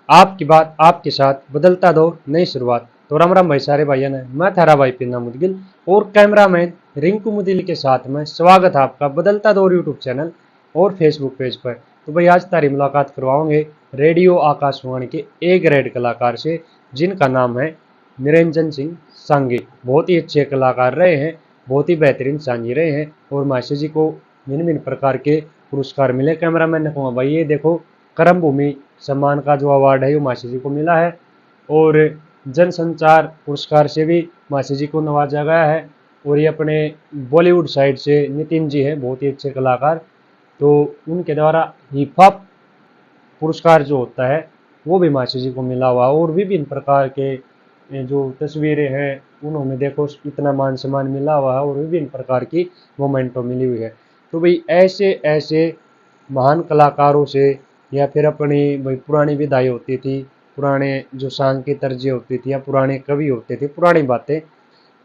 आपकी बात आपके साथ बदलता दौर नई शुरुआत। तो राम राम भाई सारे भाइयों ने, मैं थारा भाई पिन्ना मुदगिल और कैमरामैन रिंकू मुदिल के साथ में स्वागत है आपका बदलता दौर यूट्यूब चैनल और फेसबुक पेज पर। तो भाई आज तारी मुलाकात करवाओगे रेडियो आकाशवाणी के ए ग्रेड कलाकार से, जिनका नाम है निरंजन सिंह सांगी। बहुत ही अच्छे कलाकार रहे हैं, बहुत ही बेहतरीन सांगी रहे हैं और मास्टर जी को भिन्न भिन्न प्रकार के पुरस्कार मिले। कैमरामैन ने कहा भाई ये देखो कर्म भूमि सम्मान का जो अवार्ड है वो मासी जी को मिला है और जनसंचार पुरस्कार से भी मासी जी को नवाजा गया है। और ये अपने बॉलीवुड साइड से नितिन जी हैं, बहुत ही अच्छे कलाकार, तो उनके द्वारा हिप हॉप पुरस्कार जो होता है वो भी मासी जी को मिला हुआ। और विभिन्न प्रकार के जो तस्वीरें हैं उन्होंने देखो इतना मान सम्मान मिला हुआ है और विभिन्न प्रकार की मोमेंटो मिली हुई है। तो भाई ऐसे ऐसे महान कलाकारों से या फिर अपनी भाई पुरानी विधाएं होती थी, पुराने जो सांग की तर्जें होती थी या पुराने कवि होते थे, पुरानी बातें,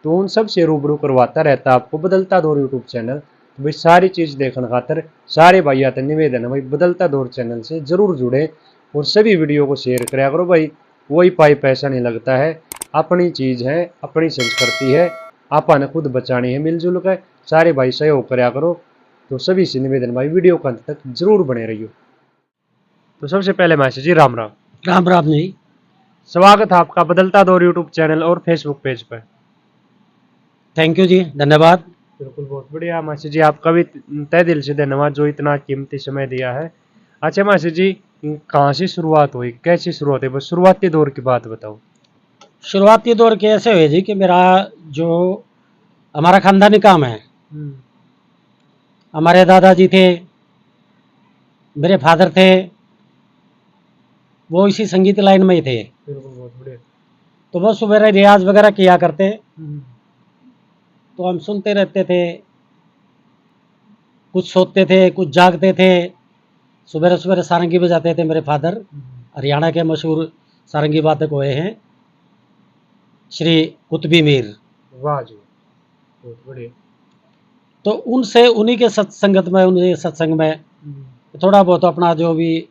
तो उन सब से रूबरू करवाता रहता आपको बदलता दौर यूट्यूब चैनल। तो भाई सारी चीज़ देखने खातर सारे भाई आते निवेदन है भाई बदलता दौर चैनल से ज़रूर जुड़े और सभी वीडियो को शेयर कराया करो भाई। वही पाई पैसा नहीं लगता है, अपनी चीज़ है, अपनी संस्कृति है, आपा ने खुद बचानी है मिलजुल कर। सारे भाई सहयोग कराया करो। तो सभी से निवेदन भाई वीडियो को अंत तक जरूर बने रहियो। तो सबसे पहले मैसेज जी राम राम। राम राम जी। स्वागत है आपका बदलता दौर यूट्यूब चैनल और फेसबुक पेज पर। थैंक यू जी, धन्यवाद। बिल्कुल बहुत बढ़िया मासी जी, आपका भी तहे दिल से धन्यवाद जो इतना कीमती समय दिया है। अच्छा मासी जी, कहाँ से शुरुआत हुई, कैसी शुरुआत है, बस शुरुआती दौर की बात बताओ। शुरुआती दौर के ऐसे हुए जी कि मेरा जो हमारा खानदानी काम है, हमारे दादाजी थे, मेरे फादर थे, वो इसी संगीत लाइन में ही थे। बिल्कुल बहुत बढ़िया। तो वो सुबह रियाज वगैरह किया करते, तो हम सुनते रहते थे, कुछ सोते थे कुछ जागते थे। सुबह सुबह सारंगी बजाते थे मेरे फादर, हरियाणा के मशहूर सारंगी वादक हुए हैं श्री कुतुबी मीर। वाह जी, बहुत बढ़िया। तो उनसे उन्हीं के सत्संगत में, उन्हीं सत्संग में थोड़ा बहुत अपना जो भी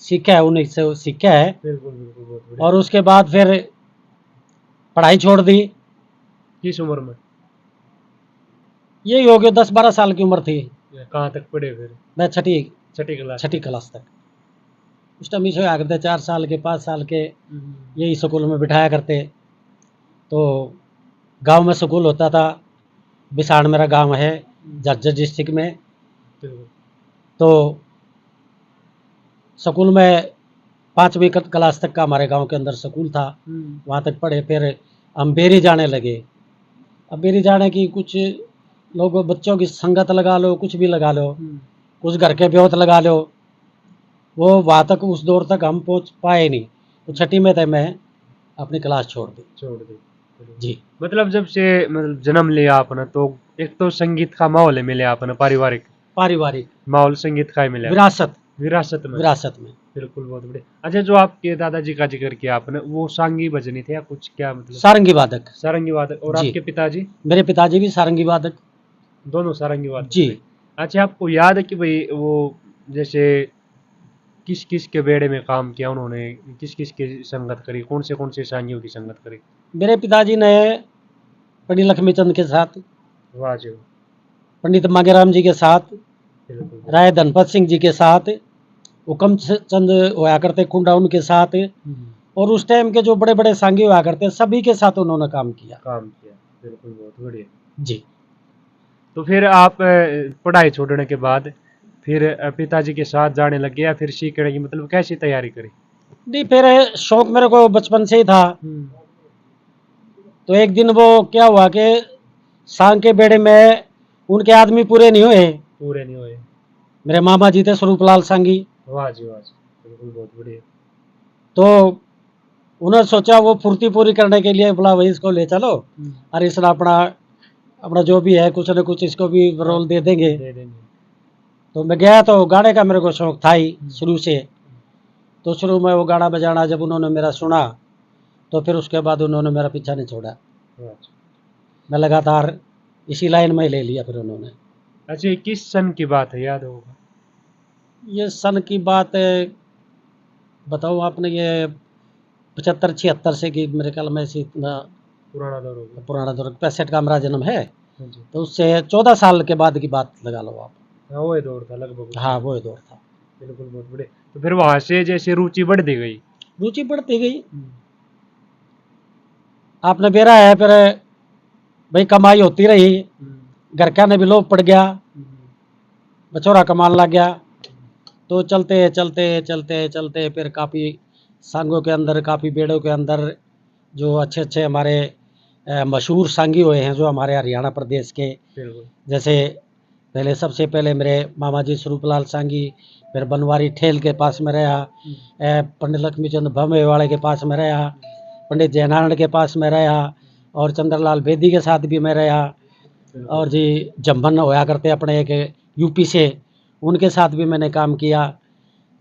सीखा है उन्हीं से सीखा है। बिल्कुल बिल्कुल बहुत बढ़िया। और उसके बाद फिर पढ़ाई छोड़ दी। किस उम्र में? यही हो गया 10-12 साल की उम्र थी। कहाँ तक पढ़े फिर? मैं छठी छठी क्लास तक। उस टाइम इसे आ करते 4 साल के 5 साल के यही स्कूल में बिठाया करते। तो गांव में स्कूल होता था, बिसाड़ मेरा गांव है झज्जर डिस्ट्रिक्ट में। तो स्कूल में 5वीं क्लास तक का हमारे गांव के अंदर स्कूल था, वहाँ तक पढ़े। फिर हम बेरी जाने लगे। अब बेरी जाने की कुछ लोग बच्चों की संगत लगा लो, कुछ भी लगा लो, कुछ घर के ब्योत लगा लो, वो वहाँ तक उस दौर तक हम पहुँच पाए नहीं। तो छठी में थे मैं अपनी क्लास छोड़ दी जी। मतलब जब से मतलब जन्म लिया आपने तो एक तो संगीत का माहौल मिले आपने, पारिवारिक माहौल संगीत का ही मिला, विरासत में। बिल्कुल बहुत बढ़िया। अच्छा, जो आपके दादाजी का जिक्र किया आपने, वो सांगी बजनी थे या कुछ, क्या मतलब? सारंगी वादक। और आपके पिताजी? मेरे पिताजी भी सारंगी वादक। दोनों सारंगी वादक जी। अच्छा, आपको याद है कि भाई वो जैसे किस किस के बेड़े में काम किया उन्होंने, किस किस की संगत करी, कौन से सांगियों की संगत करी? मेरे पिताजी ने पंडित लक्ष्मीचंद के साथ, वाह जी, पंडित मांगेराम जी के साथ, राय धनपत सिंह जी के साथ, हुक्म चंद हुआ करते कुंडा उनके साथ, और उस टाइम के जो बड़े बड़े सांगी हुआ करते सभी के साथ उन्होंने काम किया। बिल्कुल बहुत बढ़िया जी। तो फिर आप पढ़ाई छोड़ने के बाद फिर पिताजी के साथ जाने लगे या फिर सीखने की मतलब कैसी तैयारी करी? नहीं, फिर शौक मेरे को बचपन से ही था। तो एक दिन वो क्या हुआ कि सांग के बेड़े में उनके आदमी पूरे नहीं हुए। मेरे मामा जी थे स्वरूपलाल सांगी। वाह जी वाह जी, बिल्कुल बहुत बढ़िया। तो उन्होंने सोचा वो फुर्ती पूरी करने के लिए बोला भाई इसको ले चलो और इसने अपना जो भी है कुछ न कुछ इसको भी रोल दे देंगे। तो मैं गया, तो गाने का मेरे को शौक था ही शुरू से। तो शुरू में वो गाना बजाना जब उन्होंने मेरा सुना तो फिर उसके बाद उन्होंने मेरा पीछा नहीं छोड़ा। मैं लगातार इसी लाइन में ले लिया फिर उन्होंने। अच्छा, किस सन की बात है, याद होगा? ये सन की बात है बताओ आपने ये 75-76 से कि मेरे ख्याल में से इतना पुराना दौर हो गया। पुराना दौर 65 का हमारा जन्म है, हाँ जी। तो उससे 14 साल के बाद की बात लगा लो आप। हाँ वो दौर था लगभग उस हाँ समय। वो दौर था। बिल्कुल बहुत बड़े। तो फिर वहां से जैसे रुचि बढ़ती गई। रुचि बढ़ती गई, आपने बेरा है, फिर भाई कमाई होती रही, घर का ने भी लोभ पड़ गया, बचौरा कमाने लग गया। तो चलते चलते चलते चलते फिर काफ़ी संघों के अंदर, काफ़ी बेड़ों के अंदर जो अच्छे अच्छे हमारे मशहूर संगी हुए हैं जो हमारे हरियाणा प्रदेश के, बिल्कुल। जैसे पहले सबसे पहले मेरे मामा जी स्वरूपलाल सांगी, फिर बनवारी ठेल के पास में रहा, पंडित लक्ष्मीचंद भमे वाले के पास में रहा, पंडित जयनारायण के पास में रहा, और चंद्रलाल बेदी के साथ भी मैं रहा, और जी जम्बन होया करते अपने एक यूपी से, उनके साथ भी मैंने काम किया।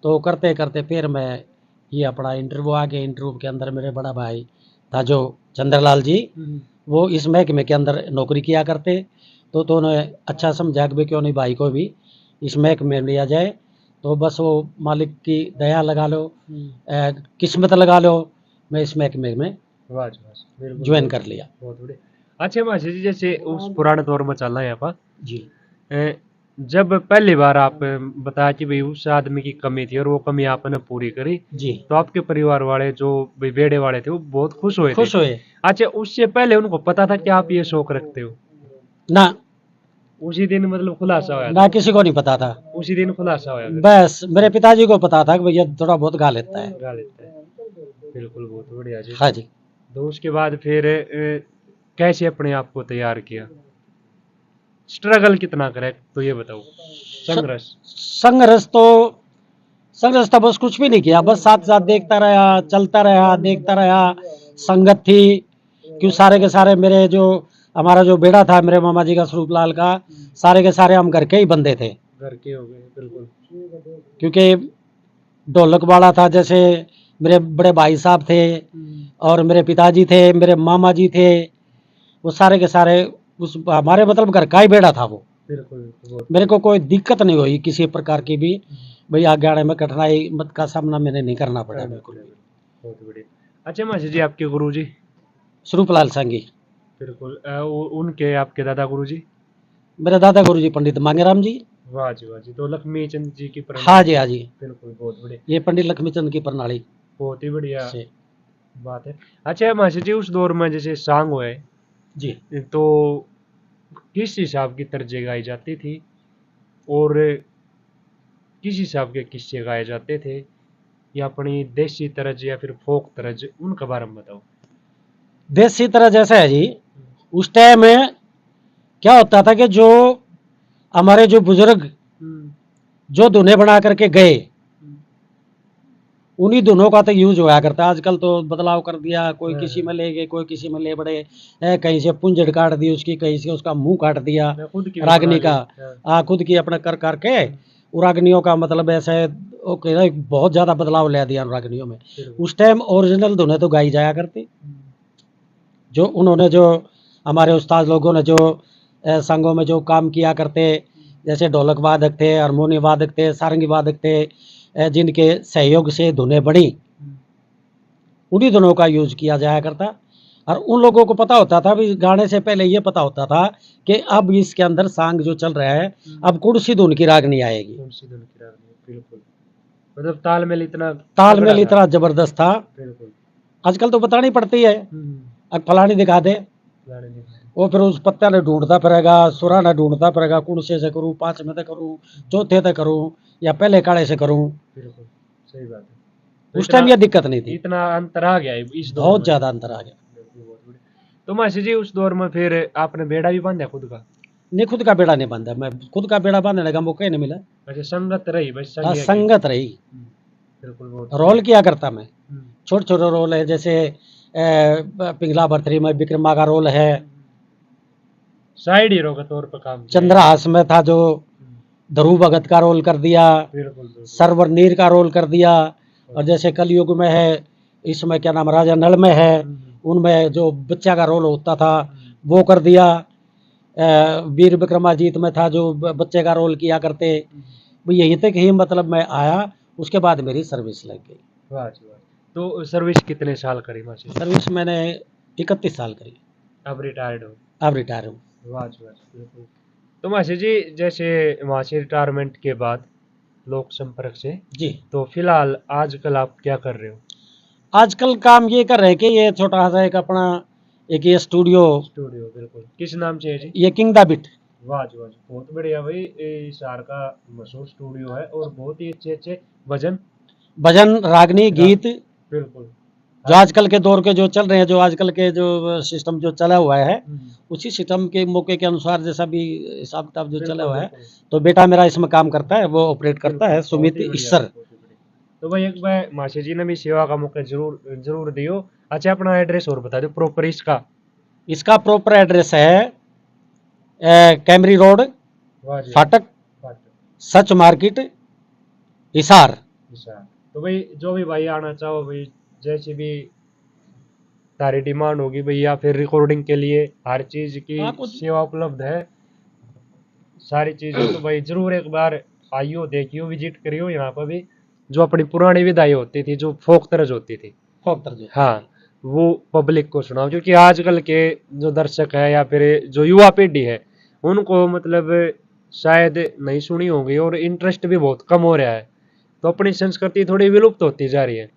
तो करते करते फिर मैं ये अपना इंटरव्यू आ गया। इंटरव्यू के अंदर मेरे बड़ा भाई था जो चंद्रलाल जी, वो इस महकमे के अंदर नौकरी किया करते। तो उन्हें अच्छा समझा कि भाई क्यों नहीं भाई को भी इस महकमे में लिया जाए। तो बस वो मालिक की दया लगा लो, किस्मत लगा लो, मैं इस महकमे में वाह जी, वाह, बिल्कुल ज्वाइन बहुत कर लिया। बहुत बढ़िया। अच्छा मासी जी, जैसे उस पुराने दौर में चलना है यहाँ पर, जी अ, जब पहली बार आप बताया कि भाई उस आदमी की कमी थी और वो कमी आपने पूरी करी, जी तो आपके परिवार वाले जो भाई बेड़े वाले थे वो बहुत खुश हुए थे। खुश हुए अच्छा, उससे पहले उनको पता था कि आप ये शौक रखते हो? ना, उसी दिन मतलब खुलासा हुआ ना था? किसी को नहीं पता था। उसी दिन खुलासा हुआ फिर? बस मेरे पिताजी को पता था कि भैया थोड़ा बहुत गा लेता है। गा लेता है। बिल्कुल बहुत बढ़िया जी। हाँ जी। तो उसके बाद फिर कैसे अपने आप को तैयार किया? स्ट्रगल कितना करे तो ये बताओ। संघर्ष। संघर्ष तो संघर्ष तो बस कुछ भी नहीं किया, बस साथ साथ देखता रहा, चलता रहा, देखता रहा। संगत थी, क्यों सारे के सारे मेरे जो हमारा जो बेड़ा था मेरे मामा जी का स्वरूपलाल का, सारे के सारे हम घर के ही बंदे थे। घर के हो गए बिल्कुल। क्योंकि ढोलक वाला था, जैसे मेरे बड़े भाई साहब थे, और मेरे पिताजी थे, मेरे मामा जी थे, वो सारे के सारे उस हमारे मतलब घर का ही बेड़ा था वो। बिल्कुल बहुत मेरे को कोई दिक्कत नहीं हुई किसी प्रकार की भी, भाई आगे आने में कठिनाई मत का सामना मैंने नहीं करना पड़ा बिल्कुल भी। बहुत बढ़िया। अच्छा मासी जी, आपके गुरु जी? स्वरूपलाल सांगी। बिल्कुल। उनके आपके दादा गुरु जी? मेरे दादा गुरु जी पंडित मांगेराम जी। वाह जी, वाह जी। तो लक्ष्मी चंद जी की हाँ प्रणाली। जी, हाँ जी, बिल्कुल बहुत बढ़िया। ये पंडित लक्ष्मीचंद की प्रणाली बहुत ही बढ़िया से। बात है। अच्छा मासी जी, उस दौर में जैसे सांग हुए, जी तो किस हिसाब की तर्जें गाई जाती थी और किस हिसाब के किस्से गाए जाते थे, या अपनी देसी तरज या फिर फोक तरज, उनके बारे में बताओ। देसी तरह जैसा है जी, उस टाइम में क्या होता था कि जो हमारे जो बुजुर्ग जो धुने बना करके गए, उन्हीं धुनों का तो यूज होया करता है। आजकल तो बदलाव कर दिया, कोई किसी में ले गए, कोई किसी में ले बड़े, कहीं से पुंजड़ काट दी उसकी, कहीं से उसका मुंह काट दिया मैं खुद की भी बना रागनी ली। का। हाँ। खुद की अपने कर करके रागनियों का मतलब ऐसे ओके, बहुत ज़्यादा बदलाव ले दिया रागनियों में। बिल्कुल। उस टाइम ओरिजिनल धुनें तो गाई जाया करती, जो उन्होंने जो हमारे उस्ताद लोगों ने जो संघों में जो काम किया करते, जैसे ढोलक वादक थे, हारमोनियम वादक थे, सारंगी वादक थे, जिनके सहयोग से धुनें बनी, उन्हीं धुनों का यूज किया जाया करता। और उन लोगों को पता होता था भी, गाने से पहले ये पता होता था कि अब इसके अंदर सांग जो चल रहा है, अब कौन सी धुन की रागनी आएगी। कौन सी धुन की रागनी, बिल्कुल। मतलब तालमेल इतना तालमेल तगड़ा था। इतना जबरदस्त था। बिल्कुल। आजकल तो बतानी पड़ती है, अब फलानी दिखा दे, गाने नहीं गाने। वो फिर उस पत्ता ने ढूंढता फिरेगा, सुरा ने ढूंढता फिरेगा, कौन से करूँ, पांचवें तक करूँ, चौथे तक करूँ, या पहले काड़े से करूँ। बिल्कुल सही बात है। तो उस टाइम इतना ये दिक्कत नहीं थी, इतना अंतर आ गया है इस दौर बहुत में। ज्यादा अंतर आ गया। बिल्कुल, बहुत बढ़िया। तो मासी जी, उस दौर में फिर आपने बेड़ा भी बांधा खुद का? नहीं, खुद का बेड़ा नहीं बांधा, मैं खुद का बेड़ा बांधने का मौका ही नहीं मिला। अच्छा, संगत रही बस संग की। संगत रही, बिल्कुल बहुत रोल बढ़िया। किया करता मैं। हम्म, छोटे छोटे रोल है, जैसे पिंगला भरथरी में विक्रमा का रोल है, साइड हीरो के तौर पर काम किया है। चंद्रहास में था जो ध्रुव भगत का रोल कर दिया, बिल्कुल बिल्कुल। सरवर नीर का रोल कर दिया, और जैसे कलयुग में है, इसमें क्या नाम राजा नल में है, उनमें जो बच्चा का रोल होता था वो कर दिया। वीर विक्रमाजीत में था जो बच्चे का रोल किया करते। वो यहीं तक ही मतलब मैं आया, उसके बाद मेरी सर्विस लग गई। वाह जी वाह। तो सर्विस कितने साल करी मासी? सर्विस मैंने 31 साल करी। अब रिटायर्ड हो? अब रिटायर हूँ। वाह जी वाह, बिल्कुल। तो मासी जी, जैसे वहाँ से रिटायरमेंट के बाद लोक संपर्क से, जी। तो फिलहाल आजकल आप क्या कर रहे हो? आजकल काम ये कर रहे हैं कि ये छोटा सा एक अपना एक ये स्टूडियो, स्टूडियो, बिल्कुल। किस नाम से है जी? ये किंग दा बिट। वाह जी वाह जी, बहुत बढ़िया भाई। ये शहर का मशहूर स्टूडियो है और बहुत ही अच्छे अच्छे भजन, भजन, रागनी, गीत बिल्कुल। जो आजकल के दौर के जो चल रहे हैं, जो आजकल के जो सिस्टम जो चला हुआ है, उसी सिस्टम के मौके के अनुसार जैसा भी हिसाब किताब जो चला हुआ है, तो बेटा मेरा इसमें काम करता है, वो ऑपरेट करता है, सुमित ईश्वर। तो भाई एक बार मासी जी ने भी सेवा का मौका जरूर जरूर दियो। अच्छा, अपना एड्रेस और बता दो प्रॉपर इसका। इसका प्रॉपर एड्रेस है कैमरी रोड, वाह जी, फाटक, फाटक, सच मार्केट, हिसार। अच्छा। तो भाई जो भी भाई आना चाहो भाई, जैसी भी सारी डिमांड होगी भाई, या फिर रिकॉर्डिंग के लिए हर चीज की आपको सेवा उपलब्ध है, सारी चीजें। तो भाई जरूर एक बार आइयो, देखियो, विजिट करियो यहाँ पर भी। जो अपनी पुरानी विदाई होती थी, जो फोक तरज होती थी, हाँ, वो पब्लिक को सुनाओ, क्योंकि आजकल के जो दर्शक है या फिर जो युवा पीढ़ी है, उनको मतलब शायद नहीं सुनी होगी और इंटरेस्ट भी बहुत कम हो रहा है। तो अपनी संस्कृति थोड़ी विलुप्त होती जा रही है,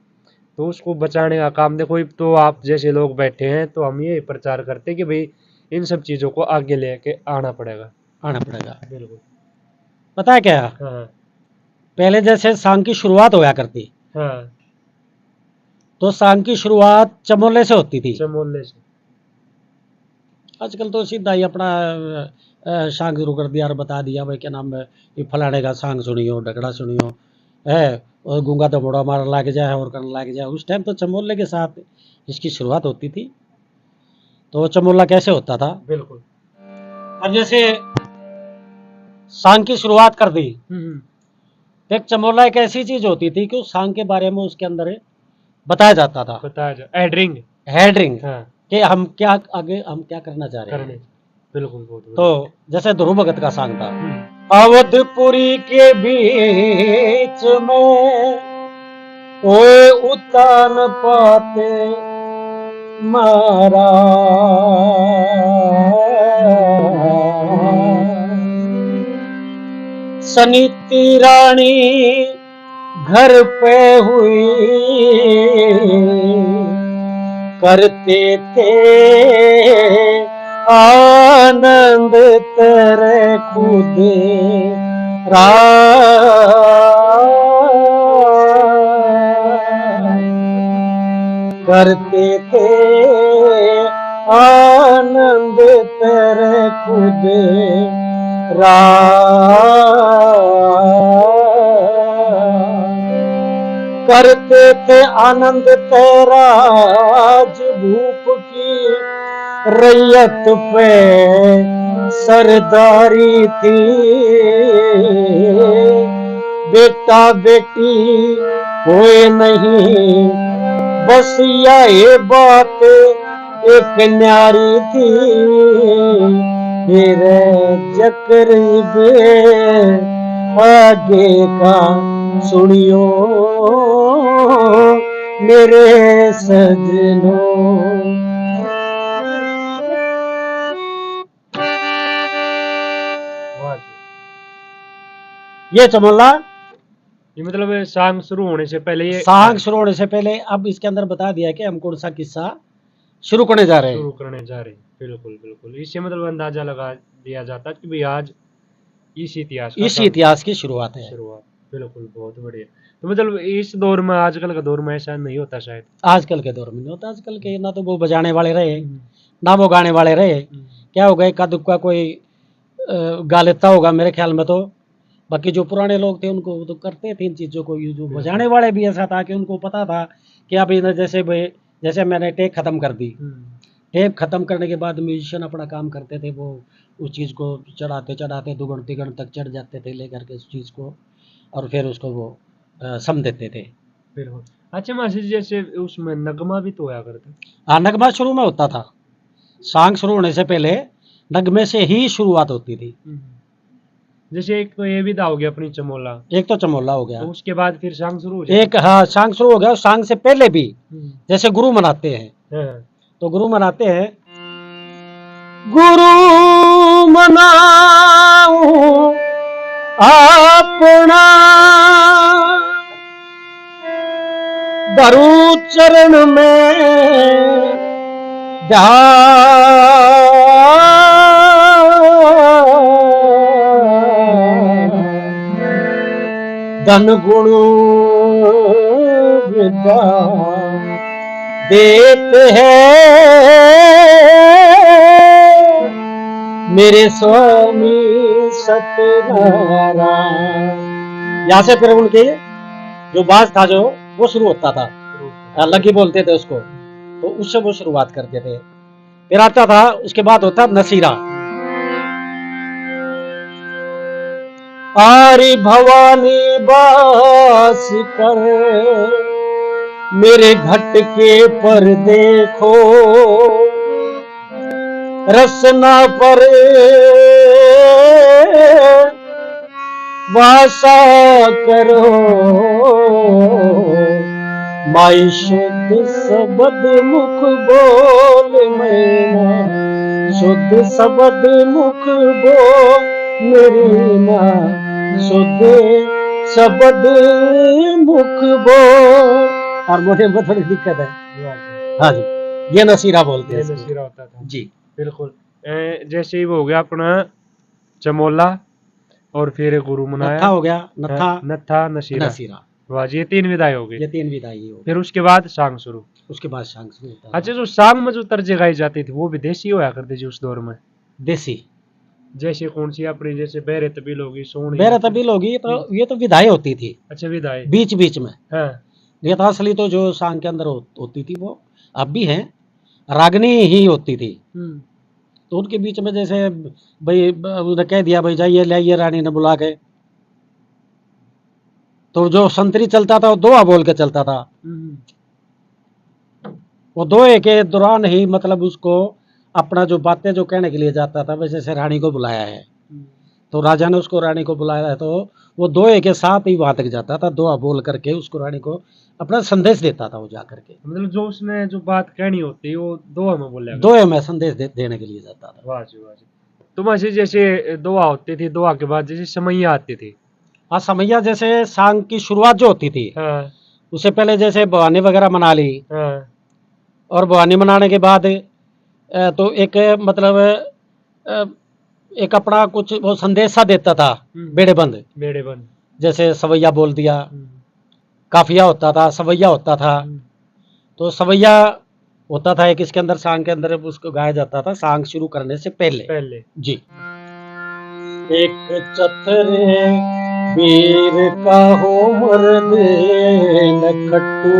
तो उसको बचाने का काम देखो। तो आप जैसे लोग बैठे हैं, तो हम ये प्रचार करते हैं कि भाई इन सब चीजों को आगे लेके आना पड़ेगा। बिल्कुल। पता है क्या, हाँ पहले जैसे सांग की शुरुआत होया करती, हाँ, तो सांग की शुरुआत चमोले से होती थी। चमोले से। आजकल तो सीधा ही अपना सांग शुरू कर दिया और बता दिया भाई क्या नाम है, ये फलाने का सांग सुनियो, ढगड़ा सुनियो है, और गूंगा तो मोड़ा मारने लग जाए और करने लग जाए। उस टाइम तो चमोले के साथ इसकी शुरुआत होती थी। तो चमोला कैसे होता था, बिल्कुल। अब जैसे सांग की शुरुआत कर दी, हम्म, एक चमोला एक ऐसी चीज होती थी कि उस सांग के बारे में उसके अंदर बताया जाता था, बताया जाए एड्रिंग। हेडरिंग, हाँ, कि हम क्या आगे हम क्या करना चाह रहे करने, हैं। बिल्कुल, बहुत तो बढ़िया। जैसे ध्रुव भगत का सांग था, हम्म, अवधपुरी के बीच में ओए उतान पाते मारा, सनीति रानी घर पे हुई करते थे आनंद तेरे खुद करते थे आनंद तेरे खुद करते थे आनंद तेरा आज भूप की रैयत पे सरदारी थी, बेटा बेटी कोई नहीं, बस ये बात एक न्यारी थी, फिर जकरीब आगे का सुनियो मेरे सजनों। वाह जी। ये चमोला ये मतलब सांग शुरू होने से पहले ये सांग शुरू होने से पहले अब इसके अंदर बता दिया कि हम कौन सा किस्सा शुरू करने जा रहे शुरू हैं। करने जा रहे हैं, बिल्कुल बिल्कुल। इससे मतलब अंदाजा लगा दिया जाता है कि भाई आज इस इतिहास का इस इतिहास की शुरुआत है। शुरुआत, बिल्कुल, बहुत बढ़िया। तो मतलब इस दौर में, आजकल का दौर में ऐसा नहीं होता शायद। आजकल के दौर में नहीं होता, आजकल के ना तो वो बजाने वाले रहे ना वो गाने वाले रहे, क्या होगा इक्का दुक्का कोई गा लेता होगा मेरे ख्याल में। तो बाकी जो पुराने लोग थे उनको तो करते थे इन चीज़ों को, ये जो बजाने वाले भी ऐसा था कि उनको पता था कि अब इन्हें जैसे मैंने टेक ख़त्म कर दी, टेप ख़त्म करने के बाद म्यूजिशियन अपना काम करते थे, वो उस चीज़ को चढ़ाते चढ़ाते दुगुन तिगुन तक चढ़ जाते थे लेकर के उस चीज़ को, और फिर उसको वो सम देते थे। बिल्कुल। अच्छा मासी जी, जैसे उसमें नगमा भी तो होया करता। हाँ, नगमा शुरू में होता था, सांग शुरू होने से पहले नगमे से ही शुरुआत होती थी। जैसे एक तो ये विधा हो गया अपनी चमोला, एक तो चमोला हो गया, तो उसके बाद फिर सांग शुरू हो जाए। एक हाँ सांग शुरू हो गया। सांग से पहले भी जैसे गुरु मनाते हैं, हाँ। तो गुरु मनाते हैं, गुरु मनाऊं अपना धरू चरण में धन गुण विद्या देते हैं मेरे स्वामी सत्यनारायण। यहाँ से फिर उनके जो बाज था जो वो शुरू होता था, लगी बोलते थे उसको, तो उससे वो शुरुआत करते थे। फिर आता था, उसके बाद होता नसीरा। आरी भवानी बास कर मेरे घट के पर देखो, रसना पर वासा करो, माई शुद्ध शब्द मुख बोल मैना, शुद्ध शब्द मुख बोल मेरी माँ, शुद्ध शब्द मुख बोल। हारमोनियम में थोड़ी दिक्कत है। हाँ जी, ये नसीरा बोलते हैं, नसीरा होता था जी बिल्कुल। जैसे ही वो हो गया अपना चमोला, और फिर गुरु मनाया, नत्था हो गया, नत्था नत्था नसीरा, नसीरा, वाह ये 3 विधाएं हो गई। ये 3 विधाई हो। फिर उसके बाद सांग शुरू। उसके बाद सांग शुरू होता है। अच्छा, जो सांग में जो तर्जे गाई जाती थी वो विदेशी होया करती थी उस दौर में। देसी जैसे कौन सी अपनी, जैसे बहरे तबील होगी, सोनी, बेरा तबील होगी, तो ये तो विधाएं होती थी अच्छा विधाएं बीच बीच में। हाँ। ये तो असली तो जो सांग के अंदर होती थी वो अब भी है, रागनी ही होती थी। तो उनके बीच में जैसे भाई उसने कह दिया भाई जाइए ले आइए रानी ने बुला के, तो जो संतरी चलता था वो दोहा बोल के चलता था। वो दोहे के दौरान ही मतलब उसको अपना जो बातें जो कहने के लिए जाता था, वैसे से रानी को बुलाया है, तो राजा ने उसको रानी को बुलाया है, तो वो दोहे के साथ ही वहां तक जाता था, दोहा बोल करके उसको रानी को अपना संदेश देता था वो जा करके। मतलब जो उसने जो बात कहनी होती है वो दोहा में बोला, दोहे में संदेश देने के लिए जाता था। वाह जी वाह जी। तुम ऐसे जैसे दोहा होती थी, दोहा के बाद जैसे समैया आती थी। हाँ, समैया जैसे सांग की शुरुआत जो होती थी, हाँ उससे पहले जैसे भवानी वगैरह मना ली, हाँ और भवानी मनाने के बाद तो एक मतलब एक अपना कुछ वो संदेश सा देता था, बेड़े बंद, बेड़े बंद, जैसे सवैया बोल दिया, काफिया होता था, सवैया होता था। तो सवैया होता था एक, इसके अंदर सांग के अंदर उसको गाया जाता था सांग शुरू करने से पहले जी। एक चतरे वीर का हो मर्द नखट्टू,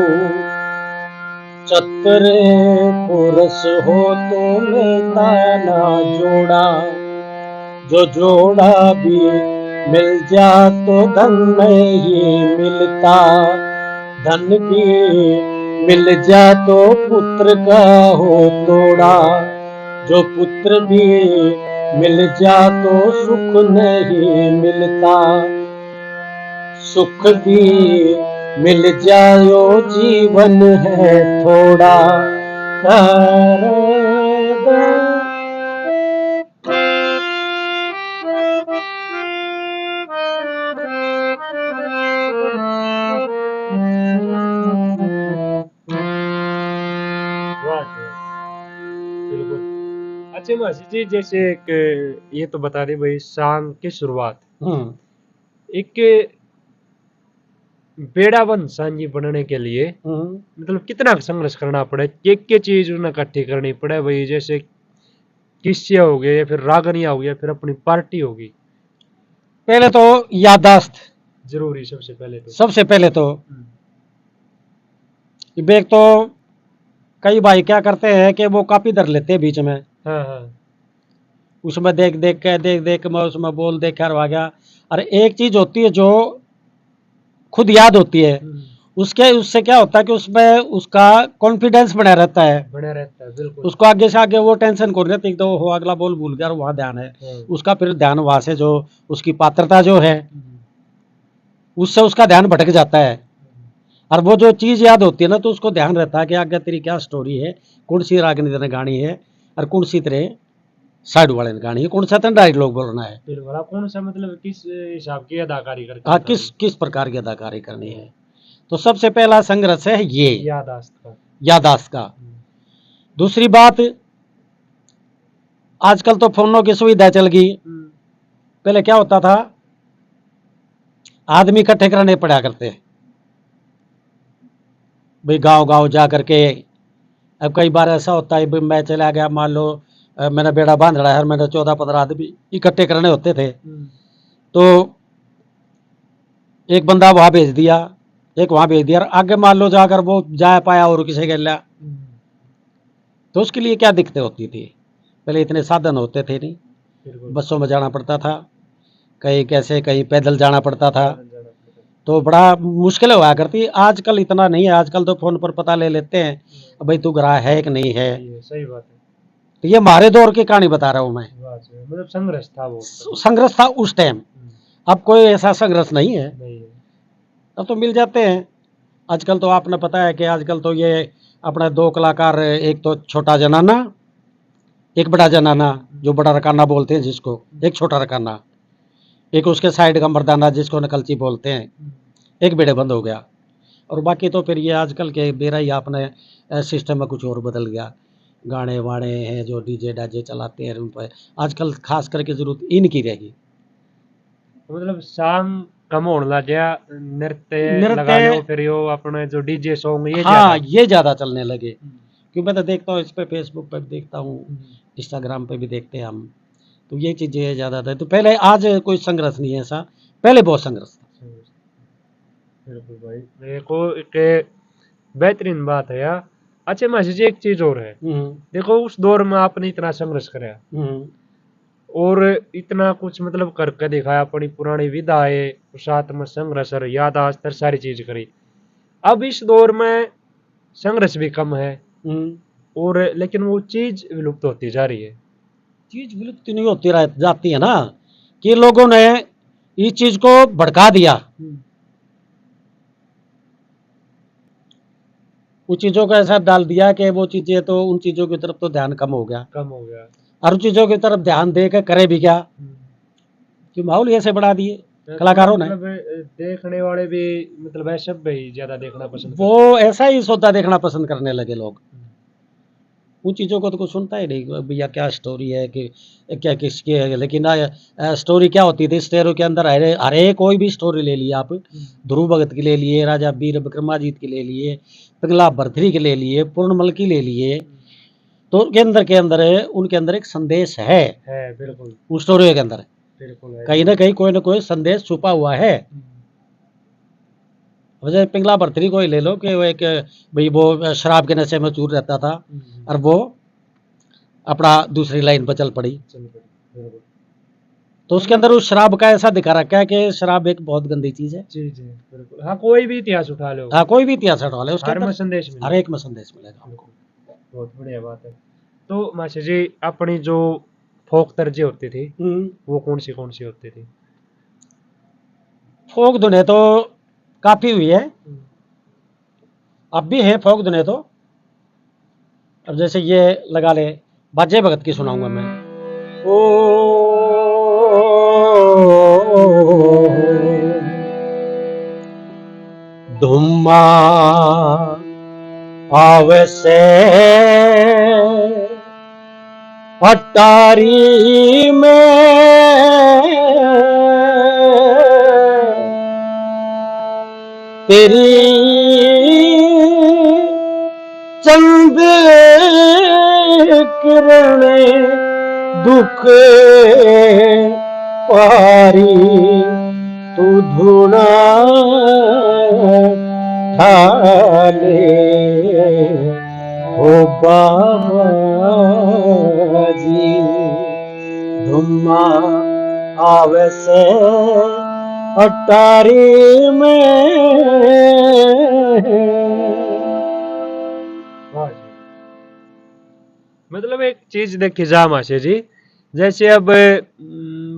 चतरे पुरुष हो तो मिलता ना जोड़ा, जो जोड़ा भी मिल जा तो धन नहीं मिलता, धन भी मिल जा तो पुत्र का हो तोड़ा, जो पुत्र भी मिल जा तो सुख नहीं मिलता, सुख भी मिल जायो जीवन है थोड़ा। बिल्कुल। अच्छा मासी जी, जैसे एक ये तो बता दे भाई, सांग की शुरुआत एक बेड़ाबंद सांझी बनने के लिए मतलब कितना संघर्ष करना पड़े, के चीज उन्हें इकट्ठी करनी पड़े भाई, जैसे किस्से हो गए, फिर रागनिया हो गया, फिर अपनी पार्टी होगी। पहले तो याददाश्त जरूरी, सबसे पहले तो एक तो कई भाई क्या करते हैं कि वो कॉपी धर लेते हैं बीच में, हाँ हाँ, उसमें देख देख के मैं उसमें बोल देख कर आ गया। और एक चीज होती है जो खुद याद होती है, उससे क्या होता है कि उसमें उसका कॉन्फिडेंस बना रहता है, बना रहता है बिल्कुल। उसको आगे से आगे वो टेंशन को नहीं रहती कि तो वो अगला बॉल भूल गया और वहाँ ध्यान है, उसका फिर ध्यान वहाँ से जो उसकी पात्रता जो है उससे उसका ध्यान भटक जाता है। और वो जो चीज़ याद होती है ना तो उसको ध्यान रहता है कि आगे तेरी क्या स्टोरी है, कौन सी रागनी ने गानी है और कौन सी तेरे साइड वाले ने गानी है, कौन सा तेरा डायलॉग बोलना है, बिल्कुल। आप कौन सा मतलब किस हिसाब की अदाकारी करके हाँ बता किस प्रकार की अदाकारी करनी है। तो सबसे पहला संघर्ष है ये यादाश्त का। यादाश्त का। दूसरी बात, आजकल तो फोनों की सुविधा चल गई, पहले क्या होता था आदमी इकट्ठे करने पड़ा करते भाई गांव गांव जा करके। अब कई बार ऐसा होता है भाई मैं चला गया, मान लो मैंने बेड़ा बांध रहा है, मैंने 14-15 आदमी इकट्ठे करने होते थे, तो एक बंदा वहां भेज दिया, एक वहां भेज दिया, और आगे मान लो जाकर वो जा पाया और किसी के लिया, तो उसके लिए क्या दिक्कतें होती थी। पहले इतने साधन होते थे नहीं, बसों में जाना पड़ता था, कहीं कैसे कहीं पैदल जाना पड़ता था, तो बड़ा मुश्किल हुआ करती। आजकल इतना नहीं है, आजकल तो फोन पर पता ले लेते हैं भाई तू ग्राह है कि नहीं है। सही बात है। तो ये हमारे दौर की कहानी बता रहा हूँ मैं, मतलब संघर्ष था वो। संघर्ष था उस टाइम, अब कोई ऐसा संघर्ष नहीं है, नहीं है। अब तो मिल जाते हैं। आजकल तो आपने पता है कि आजकल तो ये अपने दो कलाकार, एक तो छोटा जनाना, एक बड़ा जनाना जो बड़ा रकाना बोलते हैं जिसको, एक छोटा रकाना, एक उसके साइड का मर्दाना जिसको नकलची बोलते हैं, एक बेड़े बंद हो गया। और बाकी तो फिर ये आजकल के बेरा ही आपने सिस्टम में कुछ और बदल गया, गाने वाणे हैं जो डीजे डाजे चलाते हैं उन पर आजकल खास करके जरूरत इनकी रहेगी। मतलब शाम कम होने लग गया, नृत्य लगा लो, फिर यो अपने जो डीजे सॉन्ग ये हाँ ये ज्यादा चलने लगे, क्योंकि मैं तो देखता हूँ इस पे, फेसबुक पे भी देखता हूँ, इंस्टाग्राम पे भी देखते हैं हम, तो ये चीजें ज्यादा था। तो पहले आज कोई संघर्ष नहीं है ऐसा, पहले बहुत संघर्ष था। बिल्कुल भाई, देखो एक बेहतरीन बात है यार। अच्छा महसूस जी एक चीज और है, देखो उस दौर में आपने इतना संघर्ष कराया और इतना कुछ मतलब करके दिखाया, अपनी पुरानी विधाएं, साथ में संघर्ष और यादाश्त सारी चीज करी। अब इस दौर में संघर्ष भी कम है और लेकिन वो चीज विलुप्त होती जा रही है। चीज विलुप्त नहीं होती जाती है ना, कि लोगों ने इस चीज को भड़का दिया, उन चीजों को ऐसा डाल दिया कि वो चीजें, तो उन चीजों की तरफ तो ध्यान कम हो गया, और उन चीजों की तरफ ध्यान देकर करे भी क्या, कि माहौल ऐसे बढ़ा दिए कलाकारों ने। मतलब देखने वाले भी मतलब ऐसे भी ज्यादा देखना पसंद वो ऐसा ही सौदा देखना पसंद करने लगे लोग, उन चीज़ों को तो कोई सुनता ही नहीं भैया क्या स्टोरी है कि क्या किसकी है। लेकिन स्टोरी क्या होती थी स्टेरो के अंदर, अरे कोई भी स्टोरी ले लिए आप, ध्रुव भगत की ले लिए, राजा वीर विक्रमाजीत की ले लिए, पिंगला भरथरी की ले लिए, पूर्णमल की ले लिए, तो उनके अंदर उनके अंदर एक संदेश है बिल्कुल उस स्टोरी के अंदर, बिल्कुल कहीं ना कोई संदेश छुपा हुआ है। वजह पिंगला भरथरी को ही ले लो कि वो एक भाई वो शराब के नशे में चूर रहता था और वो अपना दूसरी लाइन पर चल पड़ी, तो उसके अंदर उस शराब का ऐसा दिखा रखा है कि शराब एक बहुत गंदी चीज है। जी जी बिल्कुल। हाँ कोई भी इतिहास उठा लो, हाँ कोई भी इतिहास उठा लो, उसके हर में अंदर संदेश मिलेगा, हर एक में संदेश मिलेगा आपको। बहुत बढ़िया बात है। तो मास्टर जी अपनी जो फोक तर्जें होती थी वो कौन सी होती थी? फोक धुने तो काफी हुई है, अब भी है फोक धुने तो। अब जैसे ये लगा ले, बाजे भगत की सुनाऊंगा मैं। ओ धुम्मा आवे से अटारी में तेरी चंद किरण दुख पारी तू धुना ठाले हो बाबा जी। धुम्मा आवे से अटारी में। वाह जी। मतलब एक चीज देखी जा माशे जी, जैसे अब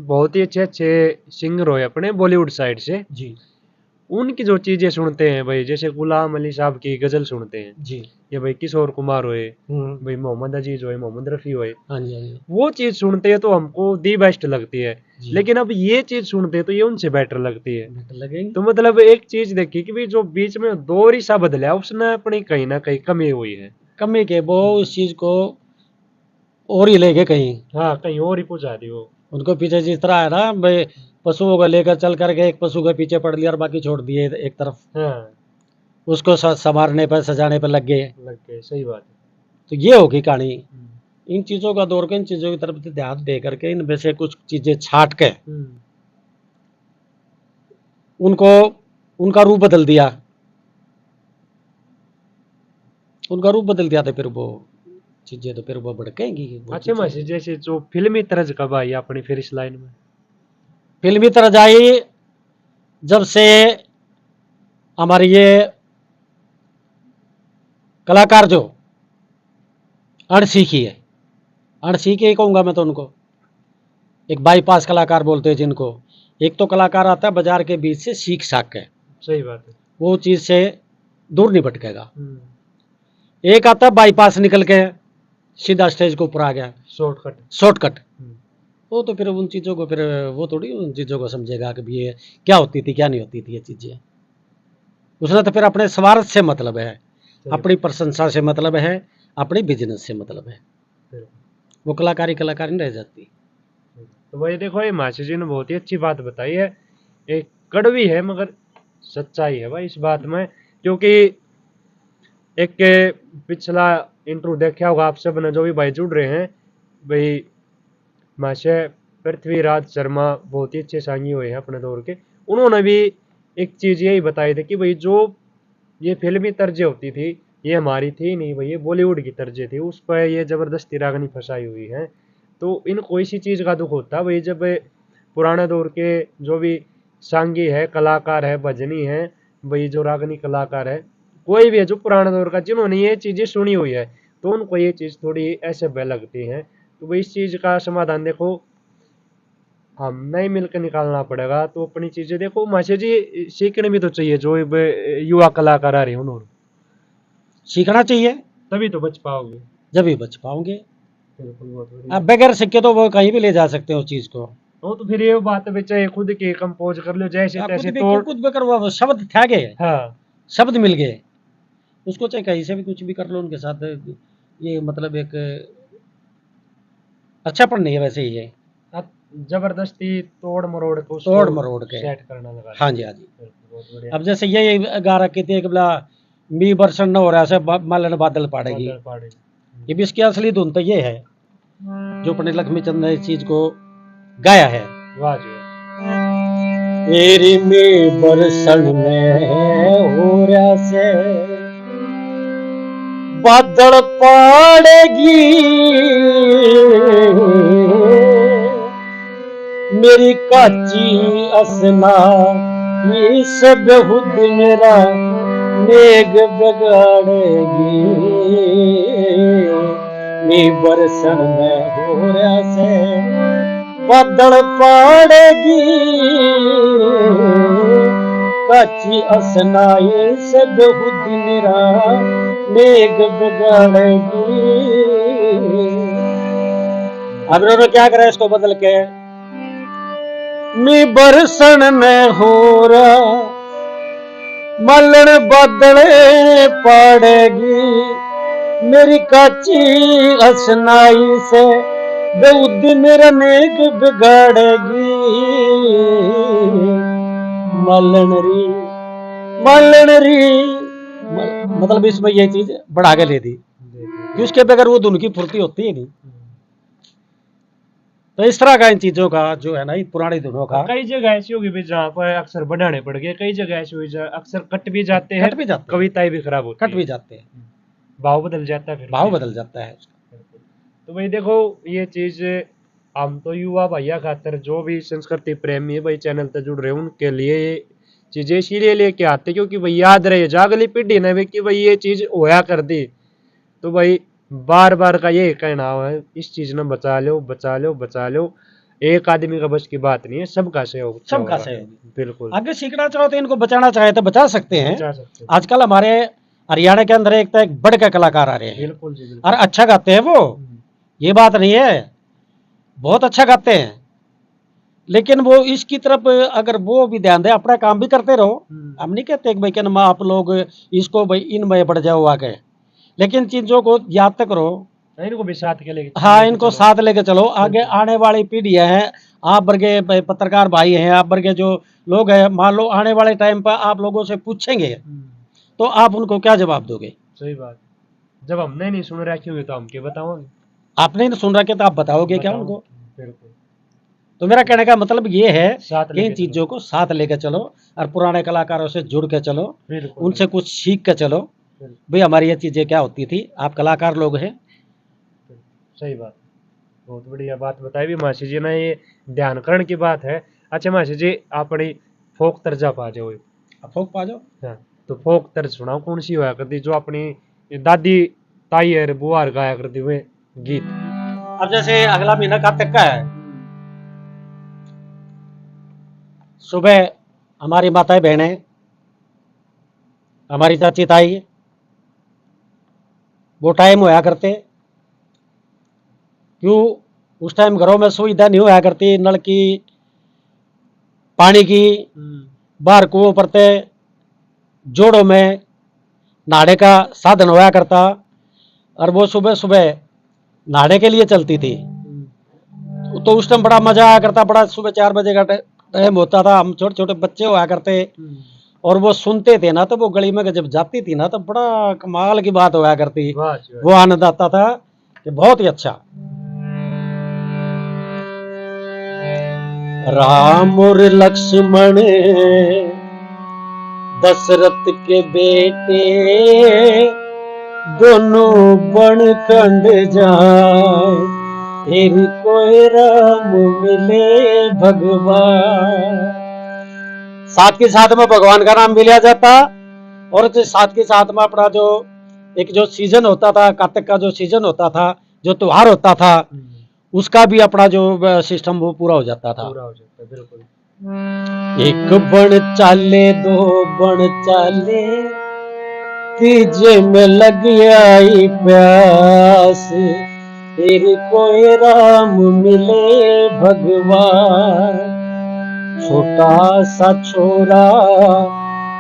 बहुत ही अच्छे अच्छे सिंगर हुए अपने बॉलीवुड साइड से, जी उनकी जो चीजें सुनते हैं भाई, जैसे गुलाम अली साहब की गजल सुनते हैं, जी। या भाई किशोर कुमार हुए, भाई मोहम्मद अजीज हुए, मोहम्मद रफी हुए, हाँ जी हाँ जी वो चीज सुनते हैं तो हमको दी बेस्ट लगती है। जी। लेकिन अब ये चीज सुनते हैं तो ये उनसे बेटर लगती है। बेटर लगेंगे। तो मतलब एक चीज देखी कि भाई जो बीच में दो रिश्ता बदला उसने अपनी कहीं ना कहीं कमी हुई है। कमी के वो उस चीज को और ही लेके कहीं, हाँ, कहीं और ही पहुंचा दी वो। उनको पीछे जिस तरह है ना भाई, पशुओं को लेकर चल करके एक पशु के पीछे पड़ लिया और बाकी छोड़ दिए एक तरफ, हाँ, उसको संवारने पर सजाने पर लग गए। लग गए, सही बात है। तो ये होगी कहानी। इन चीजों का दौर के इन चीजों की तरफ ध्यान दे करके इनमें से कुछ चीजें छाट के उनको उनका रूप बदल दिया, उनका रूप बदल दिया तो फिर वो चीजें तो फिर वो भड़केंगी वो अच्छा चीजें। मासी, जैसे जो फिल्मी तर्ज कब आई अपनी फिर इस लाइन में? फिल्मी तरह आई जब से हमारे ये कलाकार जो अणसीखी है, अणसीखी ही कहूंगा मैं तो उनको, एक बाईपास कलाकार बोलते हैं जिनको। एक तो कलाकार आता है बाजार के बीच से सीख साख के, सही बात है। वो चीज से दूर नहीं भटकेगा। एक आता है बाईपास निकल के सीधा स्टेज के ऊपर आ गया, शॉर्टकट। शॉर्टकट। वो तो फिर उन चीज़ों को फिर वो थोड़ी उन चीज़ों को समझेगा कि ये क्या होती थी क्या नहीं होती थी ये चीज़ें। उसने तो फिर अपने स्वार्थ से मतलब है, अपनी प्रशंसा से मतलब है, अपनी बिजनेस से मतलब है। वो कलाकारी कलाकारी नहीं रह जाती। तो भाई देखो, ये मासी जी ने बहुत ही अच्छी बात बताई है। एक कड़वी है मगर सच्चाई है भाई इस बात में। क्योंकि एक पिछला इंटरव्यू देखा होगा आप सब ने, जो भी भाई जुड़ रहे हैं भाई, माशे पृथ्वीराज शर्मा बहुत ही अच्छे सांगी हुए हैं अपने दौर के। उन्होंने भी एक चीज यही बताई थी कि भाई जो ये फिल्मी तर्जें होती थी ये हमारी थी नहीं भाई, ये बॉलीवुड की तर्जें थी, उस पर ये जबरदस्ती रागनी फंसाई हुई है। तो इनको इसी चीज का दुख होता भाई, जब पुराने दौर के जो भी सांगी है, कलाकार है, भजनी है भाई, जो रागनी कलाकार है, कोई भी है जो पुराने दौर का, जिन्होंने ये चीजें सुनी हुई है, तो उनको ये चीज थोड़ी ऐसे बह लगती है। तो भाई इस चीज का समाधान देखो हम नहीं मिलकर निकालना पड़ेगा। तो अपनी चीजें देखो माशे जी, सीखने भी तो चाहिए जो युवा कलाकार आ रहे हैं, उन्होंने सीखना चाहिए तभी तो बच पाओगे। जब भी बच पाओगे। बिल्कुल, बहुत बढ़िया। अब बगैर सिक्के तो वो कहीं भी ले जा सकते हो उस चीज़ को। वो तो फिर ये बात है, चाहे खुद के कंपोज कर लो जैसे तैसे तोड़। खुद भी कर वो शब्द थे गए, हाँ, शब्द मिल गए, उसको चाहे कहीं से भी कुछ भी कर लो उनके साथ। ये मतलब एक अच्छा पण नहीं है वैसे ही है, अब जबरदस्ती तोड़ मरोड़ को तोड़ मरोड़ के। सेट करना लगा। हाँ जी हाँ जी। बहुत बढ़िया। अब जैसे ये गा रखी थी कि बोला मी बरसन न हो रहा है मालन बादल पाड़ेगी, बादल पाड़े। ये भी इसकी असली धुन तो ये है जो अपने लक्ष्मीचंद ने इस चीज को गाया है। वाह जी वाह। तेरी मी बरसन में हो रहा से बादल पाड़ेगी, मेरी काची असना ये सब खुद मेरा मेघ बिगाड़ेगी, मी बरसन में हो रहा से बादल पाड़ेगी, काची असना ये सब खुद मेरा मेघ बिगाड़ेगी। अब इन्होंने क्या करा इसको बदल के, मी बरसन में हो रहा मलन बदले पड़ेगी, मेरी काची असनाई से बेउद मेरा नेक बिगाड़ेगी, मलन री मतलब इसमें ये चीज बढ़ा के ले दी कि उसके बगैर वो धुन की फुर्ती होती है नहीं। तो इस तरह का इन चीजों का जो है ना पुरानी धुनों का कई जगह ऐसी होगी भी जहाँ पर अक्सर बनाने पड़ गए, कई जगह ऐसी हुई जहाँ अक्सर कट भी जाते हैं, कविताएं भी खराब होती कट भी जाते हैं, भाव बदल जाता है, फिर भाव बदल जाता है। तो भाई देखो ये चीज हम तो युवा भैया खातर जो भी संस्कृति प्रेमी है भाई चैनल तक जुड़ रहे हैं उनके लिए ये चीजें इसीलिए लेके आते क्योंकि भाई याद रहे अगली पीढ़ी ने भी कि भाई ये चीज होया कर दी। तो भाई बार बार का ये कहना है इस चीज ने बचा लो बचा लो बचा लो। एक आदमी का बस की बात नहीं है, सबका सहयोग सबका होगा। सहयोग। बिल्कुल आगे सीखना चाहो तो इनको बचाना चाहे तो बचा सकते हैं। बचा सकते हैं। आजकल हमारे हरियाणा के अंदर एक तो एक बड़ के कलाकार आ रहे हैं बिल्कुल जी बिल्कुल। और अच्छा गाते हैं वो, ये बात नहीं है, बहुत अच्छा गाते हैं। लेकिन वो इसकी तरफ अगर वो भी ध्यान दे, अपना काम भी करते रहो। हम नहीं कहते कि भाई क्या ना आप लोग इसको भाई इनमें बढ़ जाओ आगे, लेकिन चीजों को याद तक करो। इनको भी साथ के लेके हाँ, इनको साथ लेके चलो। आगे आने वाली पीढ़ियां हैं, आप वर्गे पत्रकार भाई हैं, आप वर्गे जो लोग हैं, मान लो आने वाले टाइम पर आप लोगों से पूछेंगे तो आप उनको क्या जवाब दोगे? सही बात। जब हमने नहीं सुन रखे हुए तो हम क्या बताओगे? आपने नहीं सुन रखे तो आप बताओगे क्या उनको? बिल्कुल। तो मेरा कहने का मतलब ये है साथ कि इन लेके चीजों को साथ लेके चलो और पुराने कलाकारों से जुड़ के चलो, बिल्कुल उनसे कुछ सीख के चलो। भाई हमारी ये चीजें क्या होती थी, आप कलाकार लोग हैं। सही बात, बहुत बढ़िया बात बताई भी मासी जी ने, ये ध्यान करण की बात है। अच्छा मासी जी अपनी फोक तर्जा पा जाओ। फोक पा जाओ। हाँ, तो फोक तर्ज सुनाओ कौन सी होया करती जो अपनी दादी ताई और बुआ गाया करती हुए गीत। अब जैसे अगला महीना कार्तिक का है, सुबह हमारी माताएं बहनें, हमारी चाची ताई, वो टाइम होया करते क्यों, उस टाइम घरों में सुविधा नहीं होया करती, नल की, पानी की, बाहर कुओं पड़ते, जोड़ों में नहाने का साधन होया करता और वो सुबह सुबह नहाने के लिए चलती थी। तो उस टाइम बड़ा मजा आया करता, बड़ा सुबह 4 बजे का टाइम होता था, हम छोटे छोटे बच्चे हुआ करते और वो सुनते थे ना, तो वो गली में जब जाती थी ना तो बड़ा कमाल की बात होया करती, वो आनंद आता था कि बहुत ही अच्छा। राम और लक्ष्मण दशरथ के बेटे, दोनों बन खंड जाए, फिर कोई राम मिले भगवान। साथ के साथ में भगवान का नाम भी लिया जाता और साथ के साथ में अपना जो एक जो सीजन होता था, कार्तिक का जो सीजन होता था, जो त्योहार होता था, उसका भी अपना जो सिस्टम वो पूरा हो जाता था। पूरा हो जाता, बिल्कुल। एक बन चाले, दो बन चाले, तीजे में लग आई प्यास, फिर कोई राम मिले भगवान। छोटा सा छोरा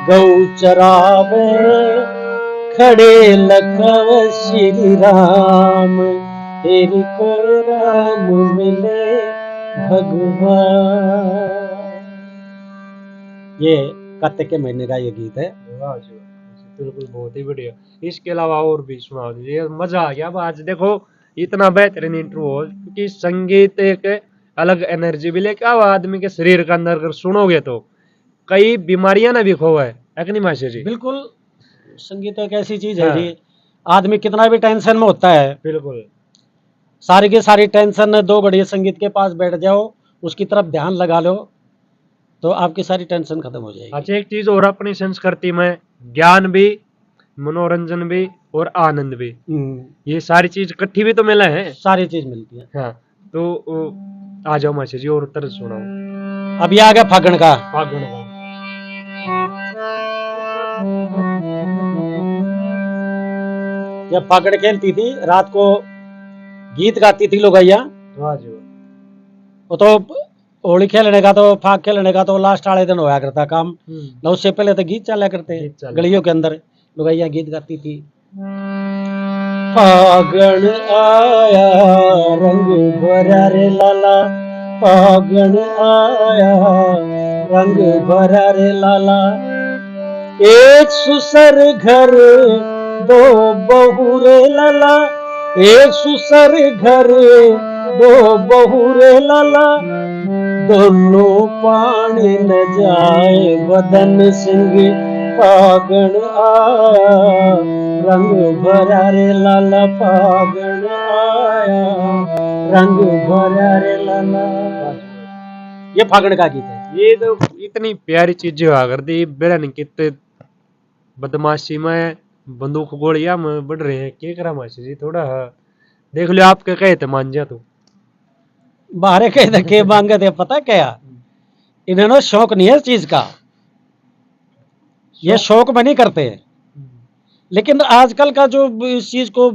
गौ चरावे, खड़े लखव श्री राम, फिर कोई राम मिले भगवान। ये कार्तिक के महीने का ये गीत है। बिल्कुल, बहुत ही बढ़िया। इसके अलावा और भी सुना दीजिए, मजा आ गया। अब आज देखो इतना बेहतरीन इंटरव्यू हो, क्योंकि संगीत एक अलग एनर्जी भी लेके आओ आदमी के शरीर के अंदर। अगर सुनोगे तो कई बीमारियां ना भी खो है कि नहीं मास्टर जी? बिल्कुल, संगीत एक ऐसी चीज है जी, आदमी कितना भी टेंशन में होता है, बिल्कुल सारी की सारी टेंशन 2 घड़ी संगीत के पास बैठ जाओ, उसकी तरफ ध्यान लगा लो तो आपकी सारी टेंशन खत्म हो जाएगी। अच्छा, एक चीज और, अपनी संस्कृति में ज्ञान भी, मनोरंजन भी और आनंद भी, ये सारी चीज इकट्ठी भी तो मिला है। सारी चीज मिलती है। हाँ, तो आ जाओ मास्टर जी और तरह सुनाओ। अभी आ गया फागुन का। फागुन का जब फागुन खेलती थी रात को गीत गाती थी लोगैया, वो तो होली खेलने का तो फाग खेलने का तो लास्ट वाले दिन होया करता काम ना, उससे पहले तो गीत चला करते गलियों के अंदर, लोगैया गीत गाती थी। फागुन आया रंग भरा रे लाला, फागुन आया रंग भरा रे लाला, एक सुसर घर दो बहू रे लाला, एक सुसर घर दो बहू रे लाला, दोनों पानी न जाए बदन सिंह, फागुन आया रंग भरा रे लाला, फागुन आया रंग भरा रे लाला। ये फागण का गीत है। ये तो इतनी प्यारी चीजें हुआ कर दी बेरन कितने बदमाशी में बंदूक गोलियां में बढ़ रहे हैं क्या करा मासी जी थोड़ा देख लो आपके कहे तो मान जा तू बाहरे कहे धक्के मांगे थे पता क्या इन्होंने शौक नहीं है इस चीज का ये शौक में नहीं करते लेकिन आजकल का जो इस चीज को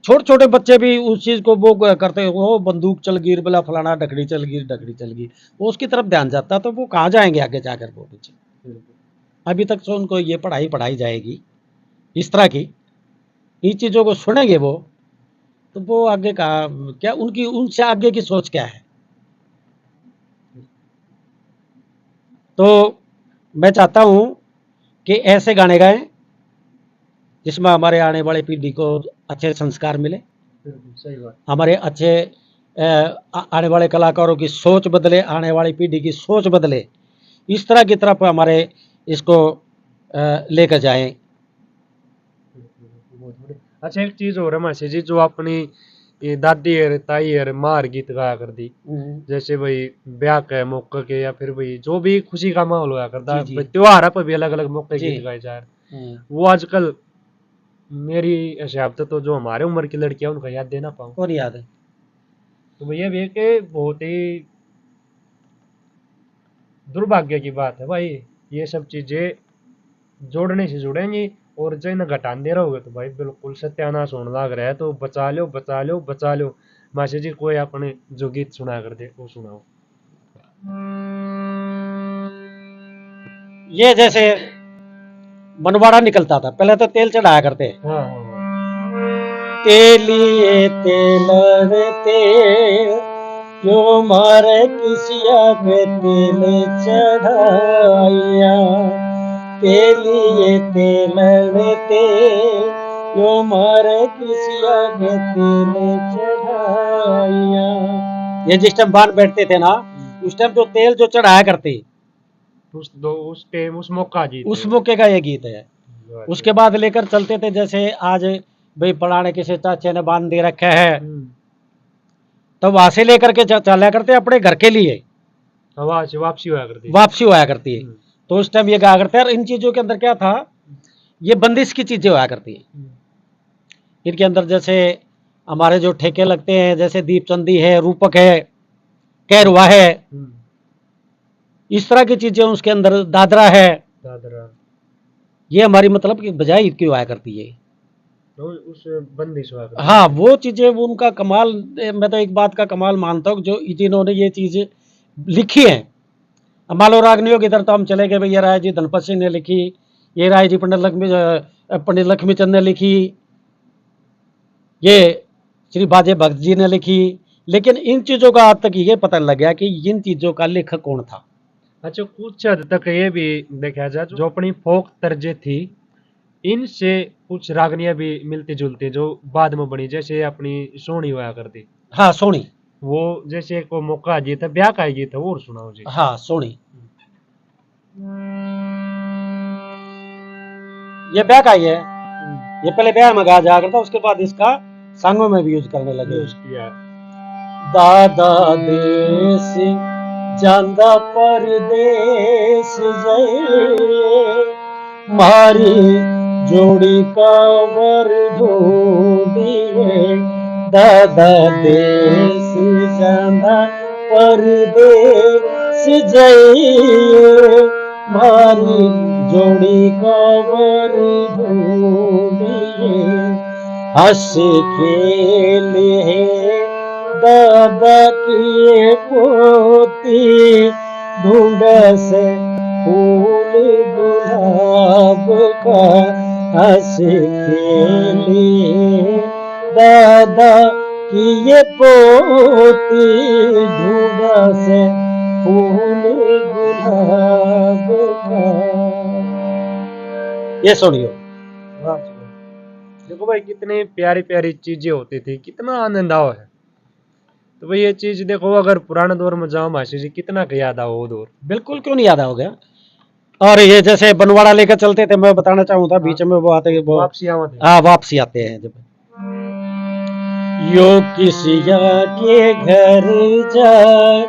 छोटे छोटे बच्चे भी उस चीज को वो करते हैं वो बंदूक चल गिर बोला फलाना डकड़ी चल गिर वो उसकी तरफ ध्यान जाता तो वो कहाँ जाएंगे आगे जाकर वो पीछे अभी तक तो उनको ये पढ़ाई जाएगी इस तरह की इन चीजों को सुनेंगे वो तो वो आगे का क्या उनकी उनसे आगे की सोच क्या है तो मैं चाहता हूं कि ऐसे गाने गाएं जिसमें हमारे आने वाली पीढ़ी को अच्छे संस्कार मिले सही बात हमारे अच्छे आने वाले कलाकारों की सोच बदले आने वाली पीढ़ी की सोच बदले इस तरह की तरफ हमारे इसको लेकर जाएं। अच्छा एक चीज और है मासी जी जो अपनी ये दादी है ताई है मार गीत गाया कर दी जैसे भाई ब्याह के मौके के या फिर भाई जो भी खुशी का माहौल हुआ करता है त्योहार पर भी अलग अलग मौके गीत गाए जा रहे वो आजकल मेरी हिसाब से तो जो हमारे उम्र की लड़कियां उनका याद देना पाऊँ कौन याद है तो भैया भी कि बहुत ही दुर्भाग्य की बात है भाई ये सब चीजें जोड़ने से जुड़ेंगी और जो इन्हें घटान दे रहोगे तो भाई बिल्कुल सत्यानाश होने लग रहा है तो बचा लो मासी जी कोई अपने जो गीत सुना कर दे वो सुनाओ ये जैसे बनवाड़ा निकलता था पहले तो तेल चढ़ाया करते हाँ तेलिए तेलते क्यों मारे किसिया पे तेल चढ़ाया तेलिए तेलते क्यों मारे किसिया पे तेल चढ़ाया ये जिस टाइम बांध बैठते थे ना उस टाइम जो तेल जो चढ़ाया करते उस मौका जी उस मौके का ये गीत है उसके बाद लेकर चलते थे जैसे आज भाई पढ़ाने किसी चाचे ने बांध दे रखा है तो वहां से लेकर के चला करते अपने घर के लिए वापसी होया करती है तो उस टाइम ये गाया करते हैं और इन चीजों के अंदर क्या था ये बंदिश की चीजें हुआ करती है इनके अंदर जैसे हमारे जो ठेके लगते हैं जैसे दीपचंदी है रूपक है कैरवा है इस तरह की चीजें उसके अंदर दादरा है ये हमारी मतलब की बजाय क्यों आया करती है तो उस बंदिश हाँ वो चीजें उनका कमाल मैं तो एक बात का कमाल मानता हूँ जो जिन्होंने ये चीज लिखी है मालो रागनियों की तरफ तो हम चले गए भैया राय जी धनपत सिंह ने लिखी ये राय जी पंडित लक्ष्मी चंद ने लिखी ये श्री बाजे भक्त जी ने लिखी लेकिन इन चीजों का आज तक ये पता लग गया कि इन चीजों का लेखक कौन था अच्छा कुछ हद तक ये भी देखा जाए जो अपनी फोक तर्जे थी इनसे कुछ रागनियां भी मिलती जुलती जो बाद में बनी जैसे अपनी सोनी हुआ करती हाँ सोनी वो जैसे को मौका गीत है ब्याह का गीत है और सुनाओ जी हाँ सोनी ये ब्याह का ही है ये पहले ब्याह में गाया जाया करता उसके बाद इसका संगों में भी यूज करने लगे यूज किया दादा देश जांदा परदेश जाए मारी जोड़ी कावर ढूंढिए दादा देश जांदा परदेश जाए मारी जोड़ी कावर ढूंढिए हंस खेले दादा की पोती ढूंढ से फूल गुलाब का हंस खेले दादा की ये पोती ढूंढ से फूल गुलाब का ये सुनियो देखो भाई कितनी प्यारी प्यारी चीजें होती थी कितना आनंद आओ है तो भाई ये चीज देखो अगर पुराने दौर में जाओ मासी जी कितना का याद आओ वो दौर बिल्कुल क्यों नहीं याद हो गया और ये जैसे बनवाड़ा लेकर चलते थे मैं बताना चाहूँ था बीच में वो आते वो वापसी आते हैं जब यो किसिया के घर जाए,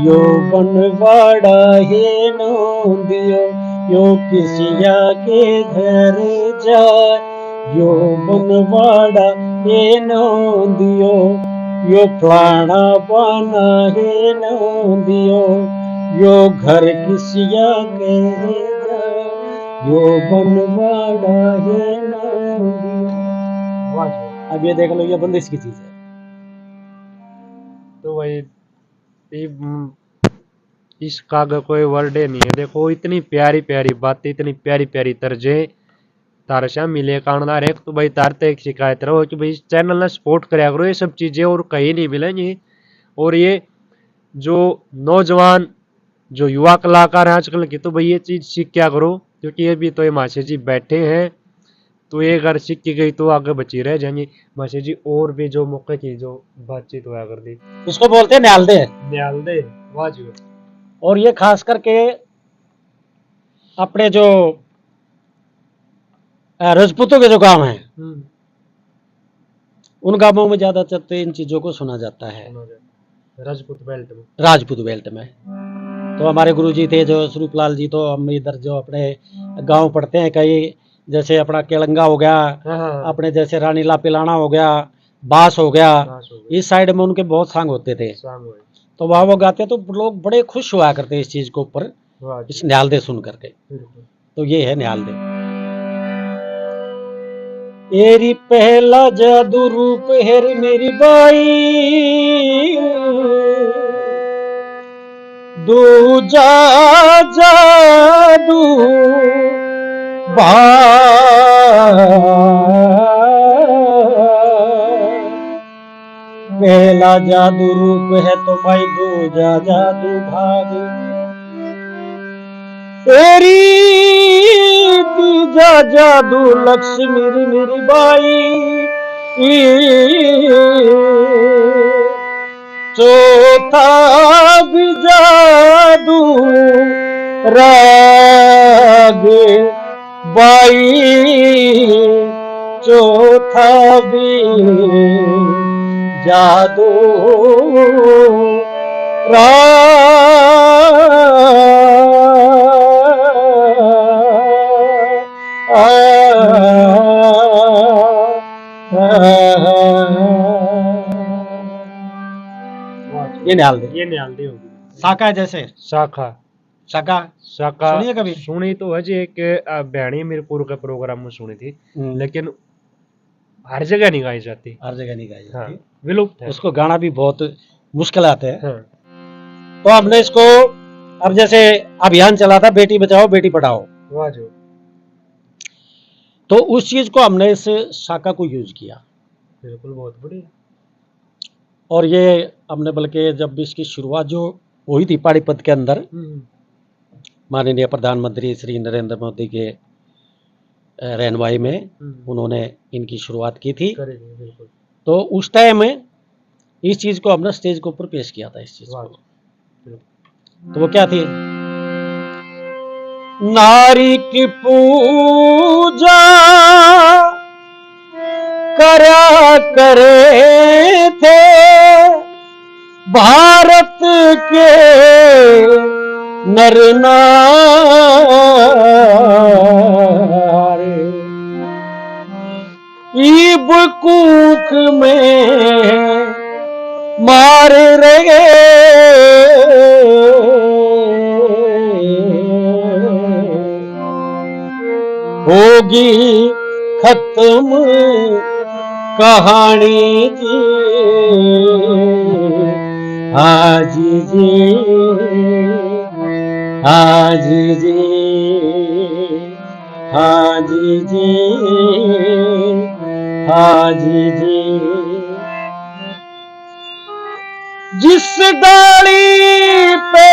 यो बनवाड़ा है नोंदियो। यो किसिया के घर जाए, यो बनवाड़ा है नोंदियो। यो फलाना पाना है नोंदियो। यो घर किसिया के जाए, यो बनवाड़ा है नोंदियो। वाह जी। अब ये देख लो, ये बंदिश की चीज है। तो वही इसका अगर कोई वर्ड नहीं है। देखो इतनी प्यारी प्यारी बातें, इतनी प्यारी प्यारी तर्जे तार से मिले कानदार एक तो भाई तार तो एक शिकायत रहो कि भाई इस चैनल ने सपोर्ट कराया करो, ये सब चीजें और कहीं नहीं मिलेंगी। और ये जो नौजवान जो युवा कलाकार हैं आजकल की, तो भाई ये चीज सीख क्या करो, क्योंकि ये भी तो ये माशे जी बैठे हैं, तो ये अगर सीख की गई तो आगे बची रह जाएंगी माशे जी। और भी जो मौके की जो बातचीत हुआ कर दी, इसको बोलते हैं न्याल दे। न्याल दे। वाह जी। और ये खास करके अपने जो राजपूतों के जो गांव हैं, उन गांवों में ज्यादा चलते इन चीजों को सुना जाता है, राजपूत बेल्ट में। राजपूत बेल्ट में। तो हमारे गुरुजी थे जो स्वरूपलाल जी, तो हम इधर जो अपने गांव पढ़ते हैं कई, जैसे अपना केलंगा हो गया, अपने जैसे रानी ला पिलाना हो गया, बास हो गया, इस साइड में उनके बहुत सांग होते थे। तो वहाँ वो गाते तो लोग बड़े खुश हुआ करते इस चीज के ऊपर, इस न्याल दे सुन करके। तो ये है न्याल दे। एरी पहला जादू रूप हेर मेरी बाई, दूजा जादू पहला जादू रूप है तो भाई दूजा जादू भाग। तेरी तीजा जादू लक्ष्मी मेरी बाई, चौथा भी जादू राग बाई, चौथा भी जादू ये न्याल दे। ये न्याल दे होगी। शाखा है जैसे शाखा। शाखा शाखा सुनिए कभी? सुनी तो है जी, एक बहनी मीरपुर के प्रोग्राम में सुनी थी, लेकिन हर जगह नहीं गाई जाती। हर जगह नहीं गाई जाती। विलुप्त है। उसको गाना भी बहुत मुश्किल आते हैं। हाँ। तो हमने इसको, अब जैसे अभियान चला था बेटी बचाओ बेटी पढ़ाओ, वाह जो, तो उस चीज को हमने इस शाखा को यूज किया। बिल्कुल, बहुत बढ़िया। और ये हमने बल्कि जब इसकी शुरुआत जो हुई थी पानीपत के अंदर, माननीय प्रधानमंत्री श्री नरेंद्र मोदी के रहनुमाई में उन्होंने इनकी शुरुआत की थी। बिल्कुल। तो उस टाइम में इस चीज को हमने स्टेज के ऊपर पेश किया था इस चीज को। तो वो क्या थी? नारी की पूजा करा करे थे भारत के नर नारी, ईब कूख में मार रहे होगी खत्म कहानी जी। हाजी जी, हाजी जी, हाजी जी, हाजी जी। जिस डाली पे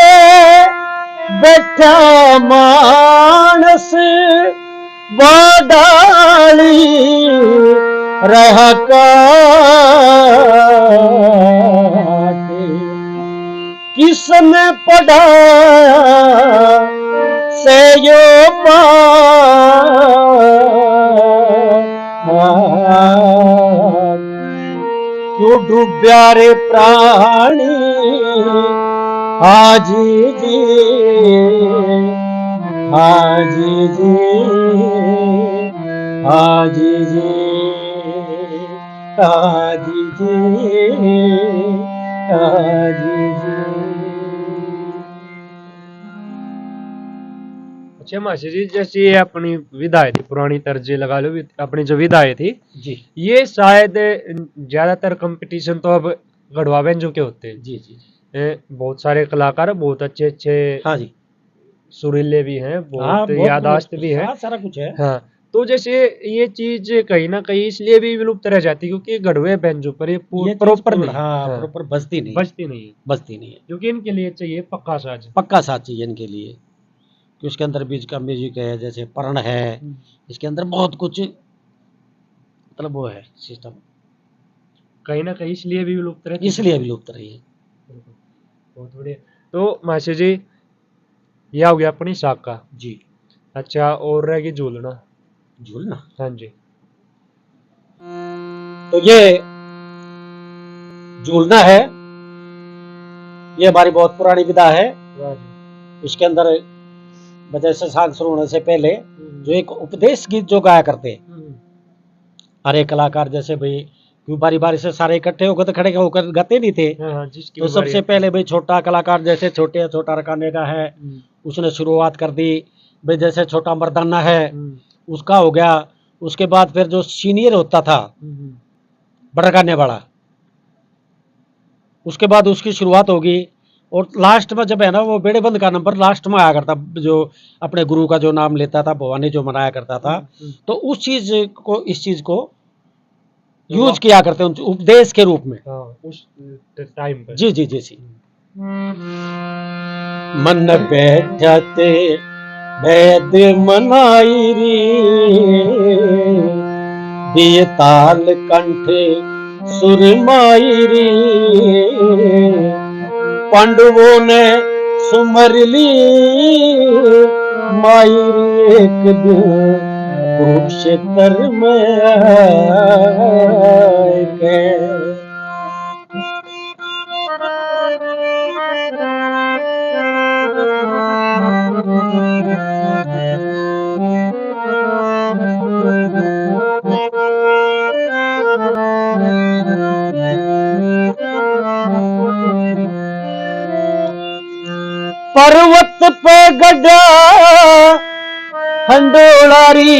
बैठा मानस वो डाली रह काटे, किसने पढ़ा से यो क्यों डूब्या रे प्राणी हाजी जी, हाजी जी, हाजी जी, हाजी जी, हाजी जी। अच्छा मासी जी, जैसे ये अपनी विधाएं थी, पुरानी तर्ज लगा लो, अपनी जो विधाएं थी, जी ये शायद ज्यादातर कंपटीशन तो अब गढ़वा व्यंजों के होते हैं। जी जी। बहुत सारे कलाकार, बहुत अच्छे अच्छे हाँ जी, सुरीले भी हैं, हाँ बहुत बहुत याददाश्त भी है। हाँ सारा कुछ है। हाँ, तो जैसे ये चीज कहीं ना कहीं इसलिए भी विलुप्त रह जाती है क्योंकि गढ़वे व्यंजों पर ये ये चीज प्रॉपर नहीं, हाँ हाँ, प्रॉपर बजती नहीं है, बजती नहीं है, बजती नहीं है। क्योंकि इनके लिए चाहिए पक्का साज। पक्का साथ चाहिए इनके लिए कि उसके अंदर बीच का म्यूजिक है, जैसे पर्ण है, इसके अंदर बहुत कुछ मतलब वो है सिस्टम, कहीं ना कहीं इसलिए भी विलुप्त रहती है। इसलिए विलुप्त रही है। बिल्कुल, बहुत बढ़िया। तो मासी जी, ये हो गया अपनी शाखा। जी, अच्छा, और रहेगी झूलना। झूलना, हाँ जी। तो ये झूलना है, ये हमारी बहुत पुरानी विधा है। वाह जी। इसके अंदर जैसे साग शुरू होने से पहले जो एक उपदेश गीत जो गाया करते हैं, हर एक कलाकार, जैसे भाई क्यों बारी बारी से सारे इकट्ठे होकर तो खड़े होकर गाते नहीं थे, हाँ हाँ, जिसकी तो भी बारी सबसे आती पहले भाई छोटा कलाकार, जैसे छोटा रकाने का है, है। उसने शुरुआत कर दी। भाई जैसे छोटा मर्दाना है, हम्म, उसका हो गया। उसके बाद फिर जो सीनियर होता था, हम्म, बड़ा गाने वाला, उसके बाद उसकी शुरुआत होगी। और लास्ट में जब है ना, वो बेड़े बंद का नंबर लास्ट में आया करता, जो अपने गुरु का जो नाम लेता था, भवानी जो मनाया करता था, तो उस चीज को, इस चीज को यूज किया करते हैं उपदेश के रूप में। हाँ, उस टाइम पर। जी जी जी जी। मन बैठते भेद मनाई री, दिए ताल कंठे सुरमाई री, पांडवों ने सुमर ली माई री, एक दिन कुरुक्षेत्र में आके। पर्वत पे गड्ढा हंडोलारी,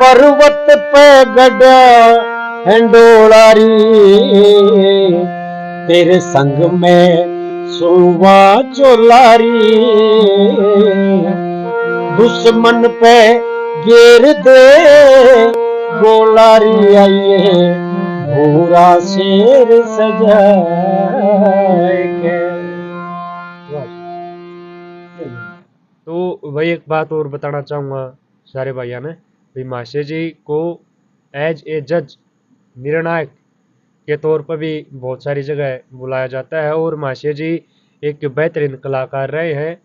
पर्वत पे गड्ढा हंडोलारी, तेरे संग में सुवा चोलारी, दुश्मन पे घेर दे गोलारी, आइए भूरा शेर सजाए के। तो वही एक बात और बताना चाहूँगा सारे भाइयों ने, भाई मास्टर जी को एज ए जज, निर्णायक के तौर पर भी बहुत सारी जगह बुलाया जाता है, और मास्टर जी एक बेहतरीन कलाकार रहे हैं।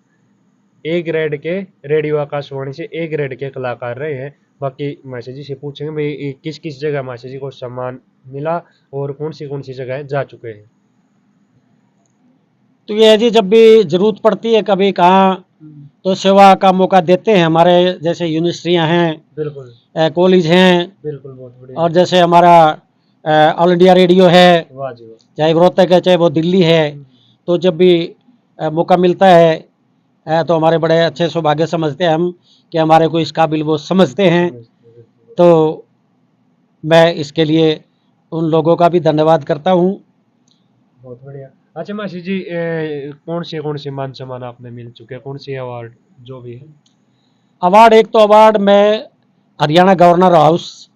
ए ग्रेड के, रेडियो आकाशवाणी से ए ग्रेड के कलाकार रहे हैं। बाकी मास्टर जी से पूछेंगे भाई किस किस जगह मास्टर जी को सम्मान मिला और कौन सी जगह जा चुके हैं। तो ये है जी, जब भी जरूरत पड़ती है कभी कहाँ, तो सेवा का मौका देते हैं। हमारे जैसे यूनिवर्सिटियाँ हैं, बिल्कुल कॉलेज हैं, बिल्कुल, बहुत बढ़िया। और जैसे हमारा ऑल इंडिया रेडियो है, वाह जी वाह। चाहे वो रोहतक है चाहे वो दिल्ली है, तो जब भी मौका मिलता है, तो हमारे बड़े अच्छे सौभाग्य समझते हैं हम कि हमारे को इस काबिल वो समझते हैं। तो मैं इसके लिए उन लोगों का भी धन्यवाद करता हूँ। बहुत बढ़िया। अच्छा मासी जी, कौन से मान सम्मान आपने मिल चुके हैं, कौन से अवार्ड जो भी है। अवार्ड, एक तो अवार्ड मैं हरियाणा गवर्नर हाउस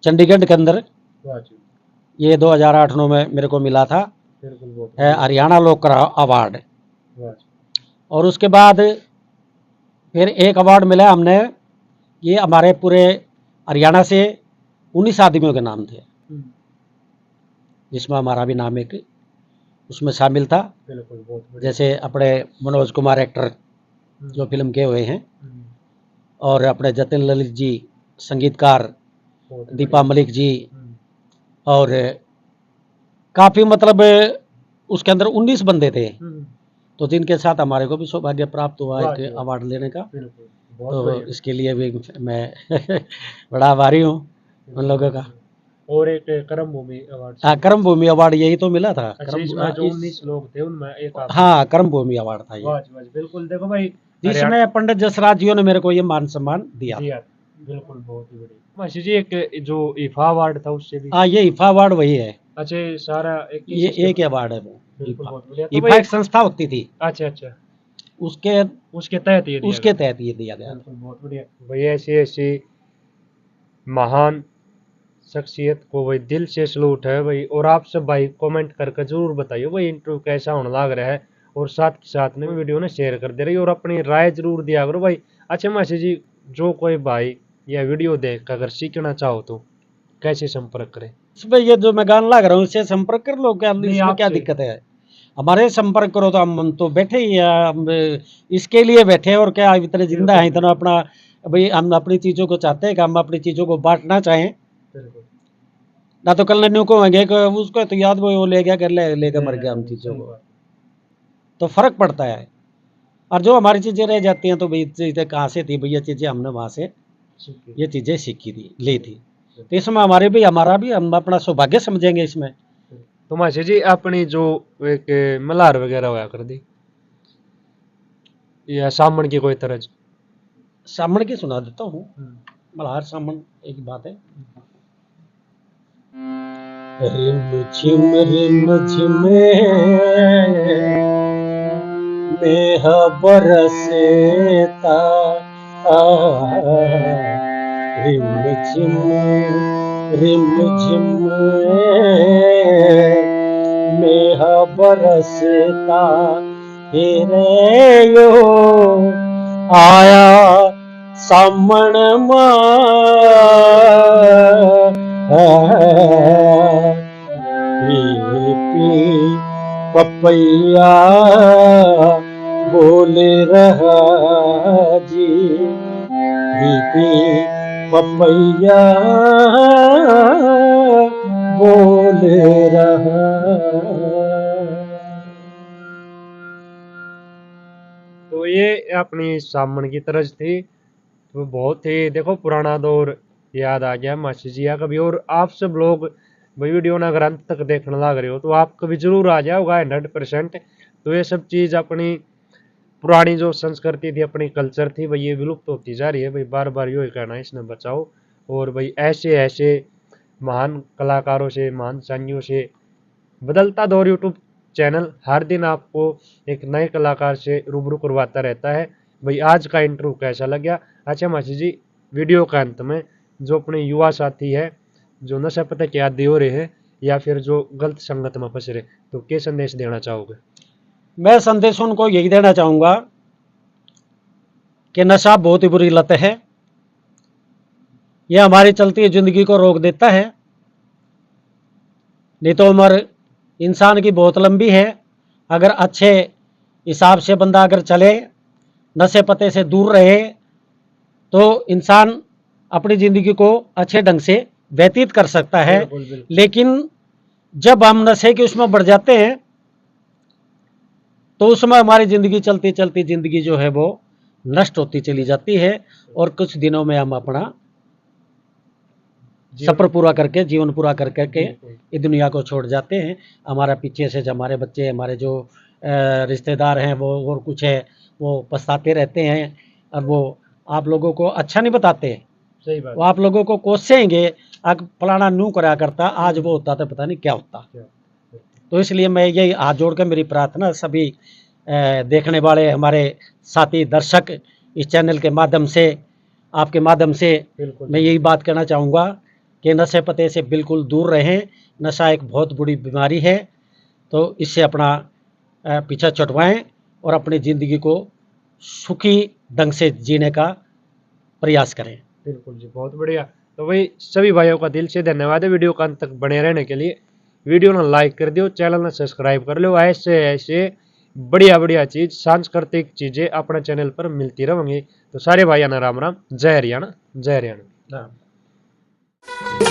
चंडीगढ़ के अंदर, वाह जी, ये 2008-9 में मेरे को मिला था, बिल्कुल, बहुत बढ़िया। हरियाणा लोक अवार्ड। वाह जी। और उसके बाद फिर एक अवार्ड मिला हमने, ये हमारे पूरे हरियाणा से 19 आदमियों के नाम थे, जिसमें हमारा भी नाम एक उसमें शामिल था। बिल्कुल, बहुत बढ़िया। जैसे अपने मनोज कुमार एक्टर जो फिल्म के हुए हैं, और अपने जतिन ललित जी संगीतकार, बहुत दीपा बढ़िया। मलिक जी, और काफी मतलब उसके अंदर 19 बंदे थे, तो जिनके साथ हमारे को भी सौभाग्य प्राप्त हुआ वाह एक जी वाह, अवार्ड लेने का। बिल्कुल बहुत तो बढ़िया। इसके लिए भी मैं बड़ा आभारी हूँ उन लोगों का। और एक कर्म भूमि अवार्ड से हाँ, कर्म भूमि अवार्ड यही तो मिला था। अच्छा, इसमें जो 19 लोग थे उनमें एक आप में हाँ, थे। कर्म भूमि अवार्ड था ये, वाह जी वाह जी, बिल्कुल देखो भाई, हरियाणा जिसमें पंडित जसराज जी ने मेरे को ये मान सम्मान दिया। दिया, बिल्कुल बहुत ही बढ़िया। मासी जी एक जो ईफा अवार्ड था उससे भी, हाँ, ये इफा अवार्ड वही है, अच्छा ये सारा एक ही ये एक सिस्टम। अवार्ड है वो। बिल्कुल इफा, बहुत बढ़िया। तो इफा भाई एक संस्था होती थी, अच्छा अच्छा, उसके उसके तहत ये दिया उसके गया। तहत ये दिया गया था। बिल्कुल बहुत बढ़िया भाई, ऐसी ऐसी महान शख्सियत को भाई दिल से सलूट है भाई। और आप सब भाई कमेंट करके जरूर बताइए भाई इंटरव्यू कैसा होने लग रहा है, और साथ के साथ में वीडियो ने शेयर कर दे रही और अपनी राय जरूर दिया करो भाई। अच्छा मासी जी, जो कोई भाई या वीडियो देख कर अगर सीखना चाहो तो कैसे संपर्क करें? इसमें ये जो मैं गाना लगा रहा हूँ इससे संपर्क कर लो, क्या नहीं इसमें क्या आपसे, दिक्कत है? हमारे संपर्क करो तो हम तो बैठे ही हैं, हम इसके लिए बैठे हैं, और क्या इतने जिंदा हैं, बिल्कुल इतना अपना भाई हम अपनी चीज़ों को चाहते हैं कि हम अपनी चीज़ों को बांटना चाहें। बिल्कुल ना तो कल न्यू को होंगे कि उसको तो याद वो ले गया, कर ले लेके मर गया उन नहीं, चीज़ों सही को, बात तो फर्क पड़ता है। और जो हमारी चीज़ें रह जाती हैं तो भाई चीज़ें कहाँ से थी भैया, चीज़ें हमने वहाँ से ठीक है। ये चीज़ें सीखी थी, ली थी। तो इसमें हमारे भी हमारा भी हम अपना सौभाग्य समझेंगे इसमें। तो मासी जी अपनी जो एक मल्हार वगैरह होया कर दी या सामन की कोई तरह। सामण की सुना देता हूँ। मल्हार सामण एक बात है। रिम झिम मेह बरसेता, रिम झिम मेह बरसता, रे यो आया सामण पी पपैया बोल रहा जी, पी पपैया बोल रहा। तो ये अपनी सामन की तरज थी। तो बहुत ही देखो पुराना दौर याद आ गया मासी जी या कभी। और आप सब लोग भाई वीडियो ना अगर अंत तक देखने लग रहे हो तो आप कभी जरूर आ जाओगा 100%। तो ये सब चीज़ अपनी पुरानी जो संस्कृति थी, अपनी कल्चर थी भाई, ये विलुप्त होती जा रही है भाई। बार बार यो ही कहना है, इसने बचाओ। और भाई ऐसे ऐसे महान कलाकारों से, महान संगियों से बदलता दौर यूट्यूब चैनल हर दिन आपको एक नए कलाकार से रूबरू करवाता रहता है भाई। आज का इंटरव्यू कैसा लगा? अच्छा मासी जी, वीडियो के अंत में जो अपने युवा साथी है जो नशा पता के आदी हो रहे हैं या फिर जो गलत संगत में फंस रहे, तो क्या संदेश देना चाहोगे? मैं संदेश उनको यही देना चाहूँगा कि नशा बहुत ही बुरी लत है, यह हमारी चलती जिंदगी को रोक देता है। नहीं तो उम्र इंसान की बहुत लंबी है, अगर अच्छे हिसाब से बंदा अगर चले, नशे पते से दूर रहे, तो इंसान अपनी ज़िंदगी को अच्छे ढंग से व्यतीत कर सकता है। बिल्कुल बिल्कुल लेकिन जब हम नशे के उसमें बढ़ जाते हैं तो उसमें हमारी ज़िंदगी चलती चलती ज़िंदगी जो है वो नष्ट होती चली जाती है, और कुछ दिनों में हम अपना सफ़र पूरा करके, जीवन पूरा कर करके इस दुनिया को छोड़ जाते हैं। हमारा पीछे से जो हमारे बच्चे, हमारे जो रिश्तेदार हैं वो और कुछ है, वो पछताते रहते हैं, और वो आप लोगों को अच्छा नहीं बताते। सही बात वो आप लोगों को कोसेंगे, अग फलाना नू करा करता, आज वो होता तो पता नहीं क्या होता। तो इसलिए मैं यही हाथ जोड़ कर मेरी प्रार्थना सभी देखने वाले हमारे साथी दर्शक इस चैनल के माध्यम से, आपके माध्यम से मैं यही बात कहना चाहूँगा कि नशे पते से बिल्कुल दूर रहें। नशा एक बहुत बुरी बीमारी है, तो इससे अपना पीछा छुड़वाएं और अपनी ज़िंदगी को सुखी ढंग से जीने का प्रयास करें। बिल्कुल जी, बहुत बढ़िया। तो भाई सभी भाइयों का दिल से धन्यवाद है वीडियो का अंत तक बने रहने के लिए। वीडियो ना लाइक कर दियो, चैनल ना सब्सक्राइब कर लो। ऐसे ऐसे बढ़िया बढ़िया चीज, सांस्कृतिक चीजें अपने चैनल पर मिलती रहेंगी। तो सारे भाइयों ना राम राम, जय हरियाणा, जय हरियाणा। है।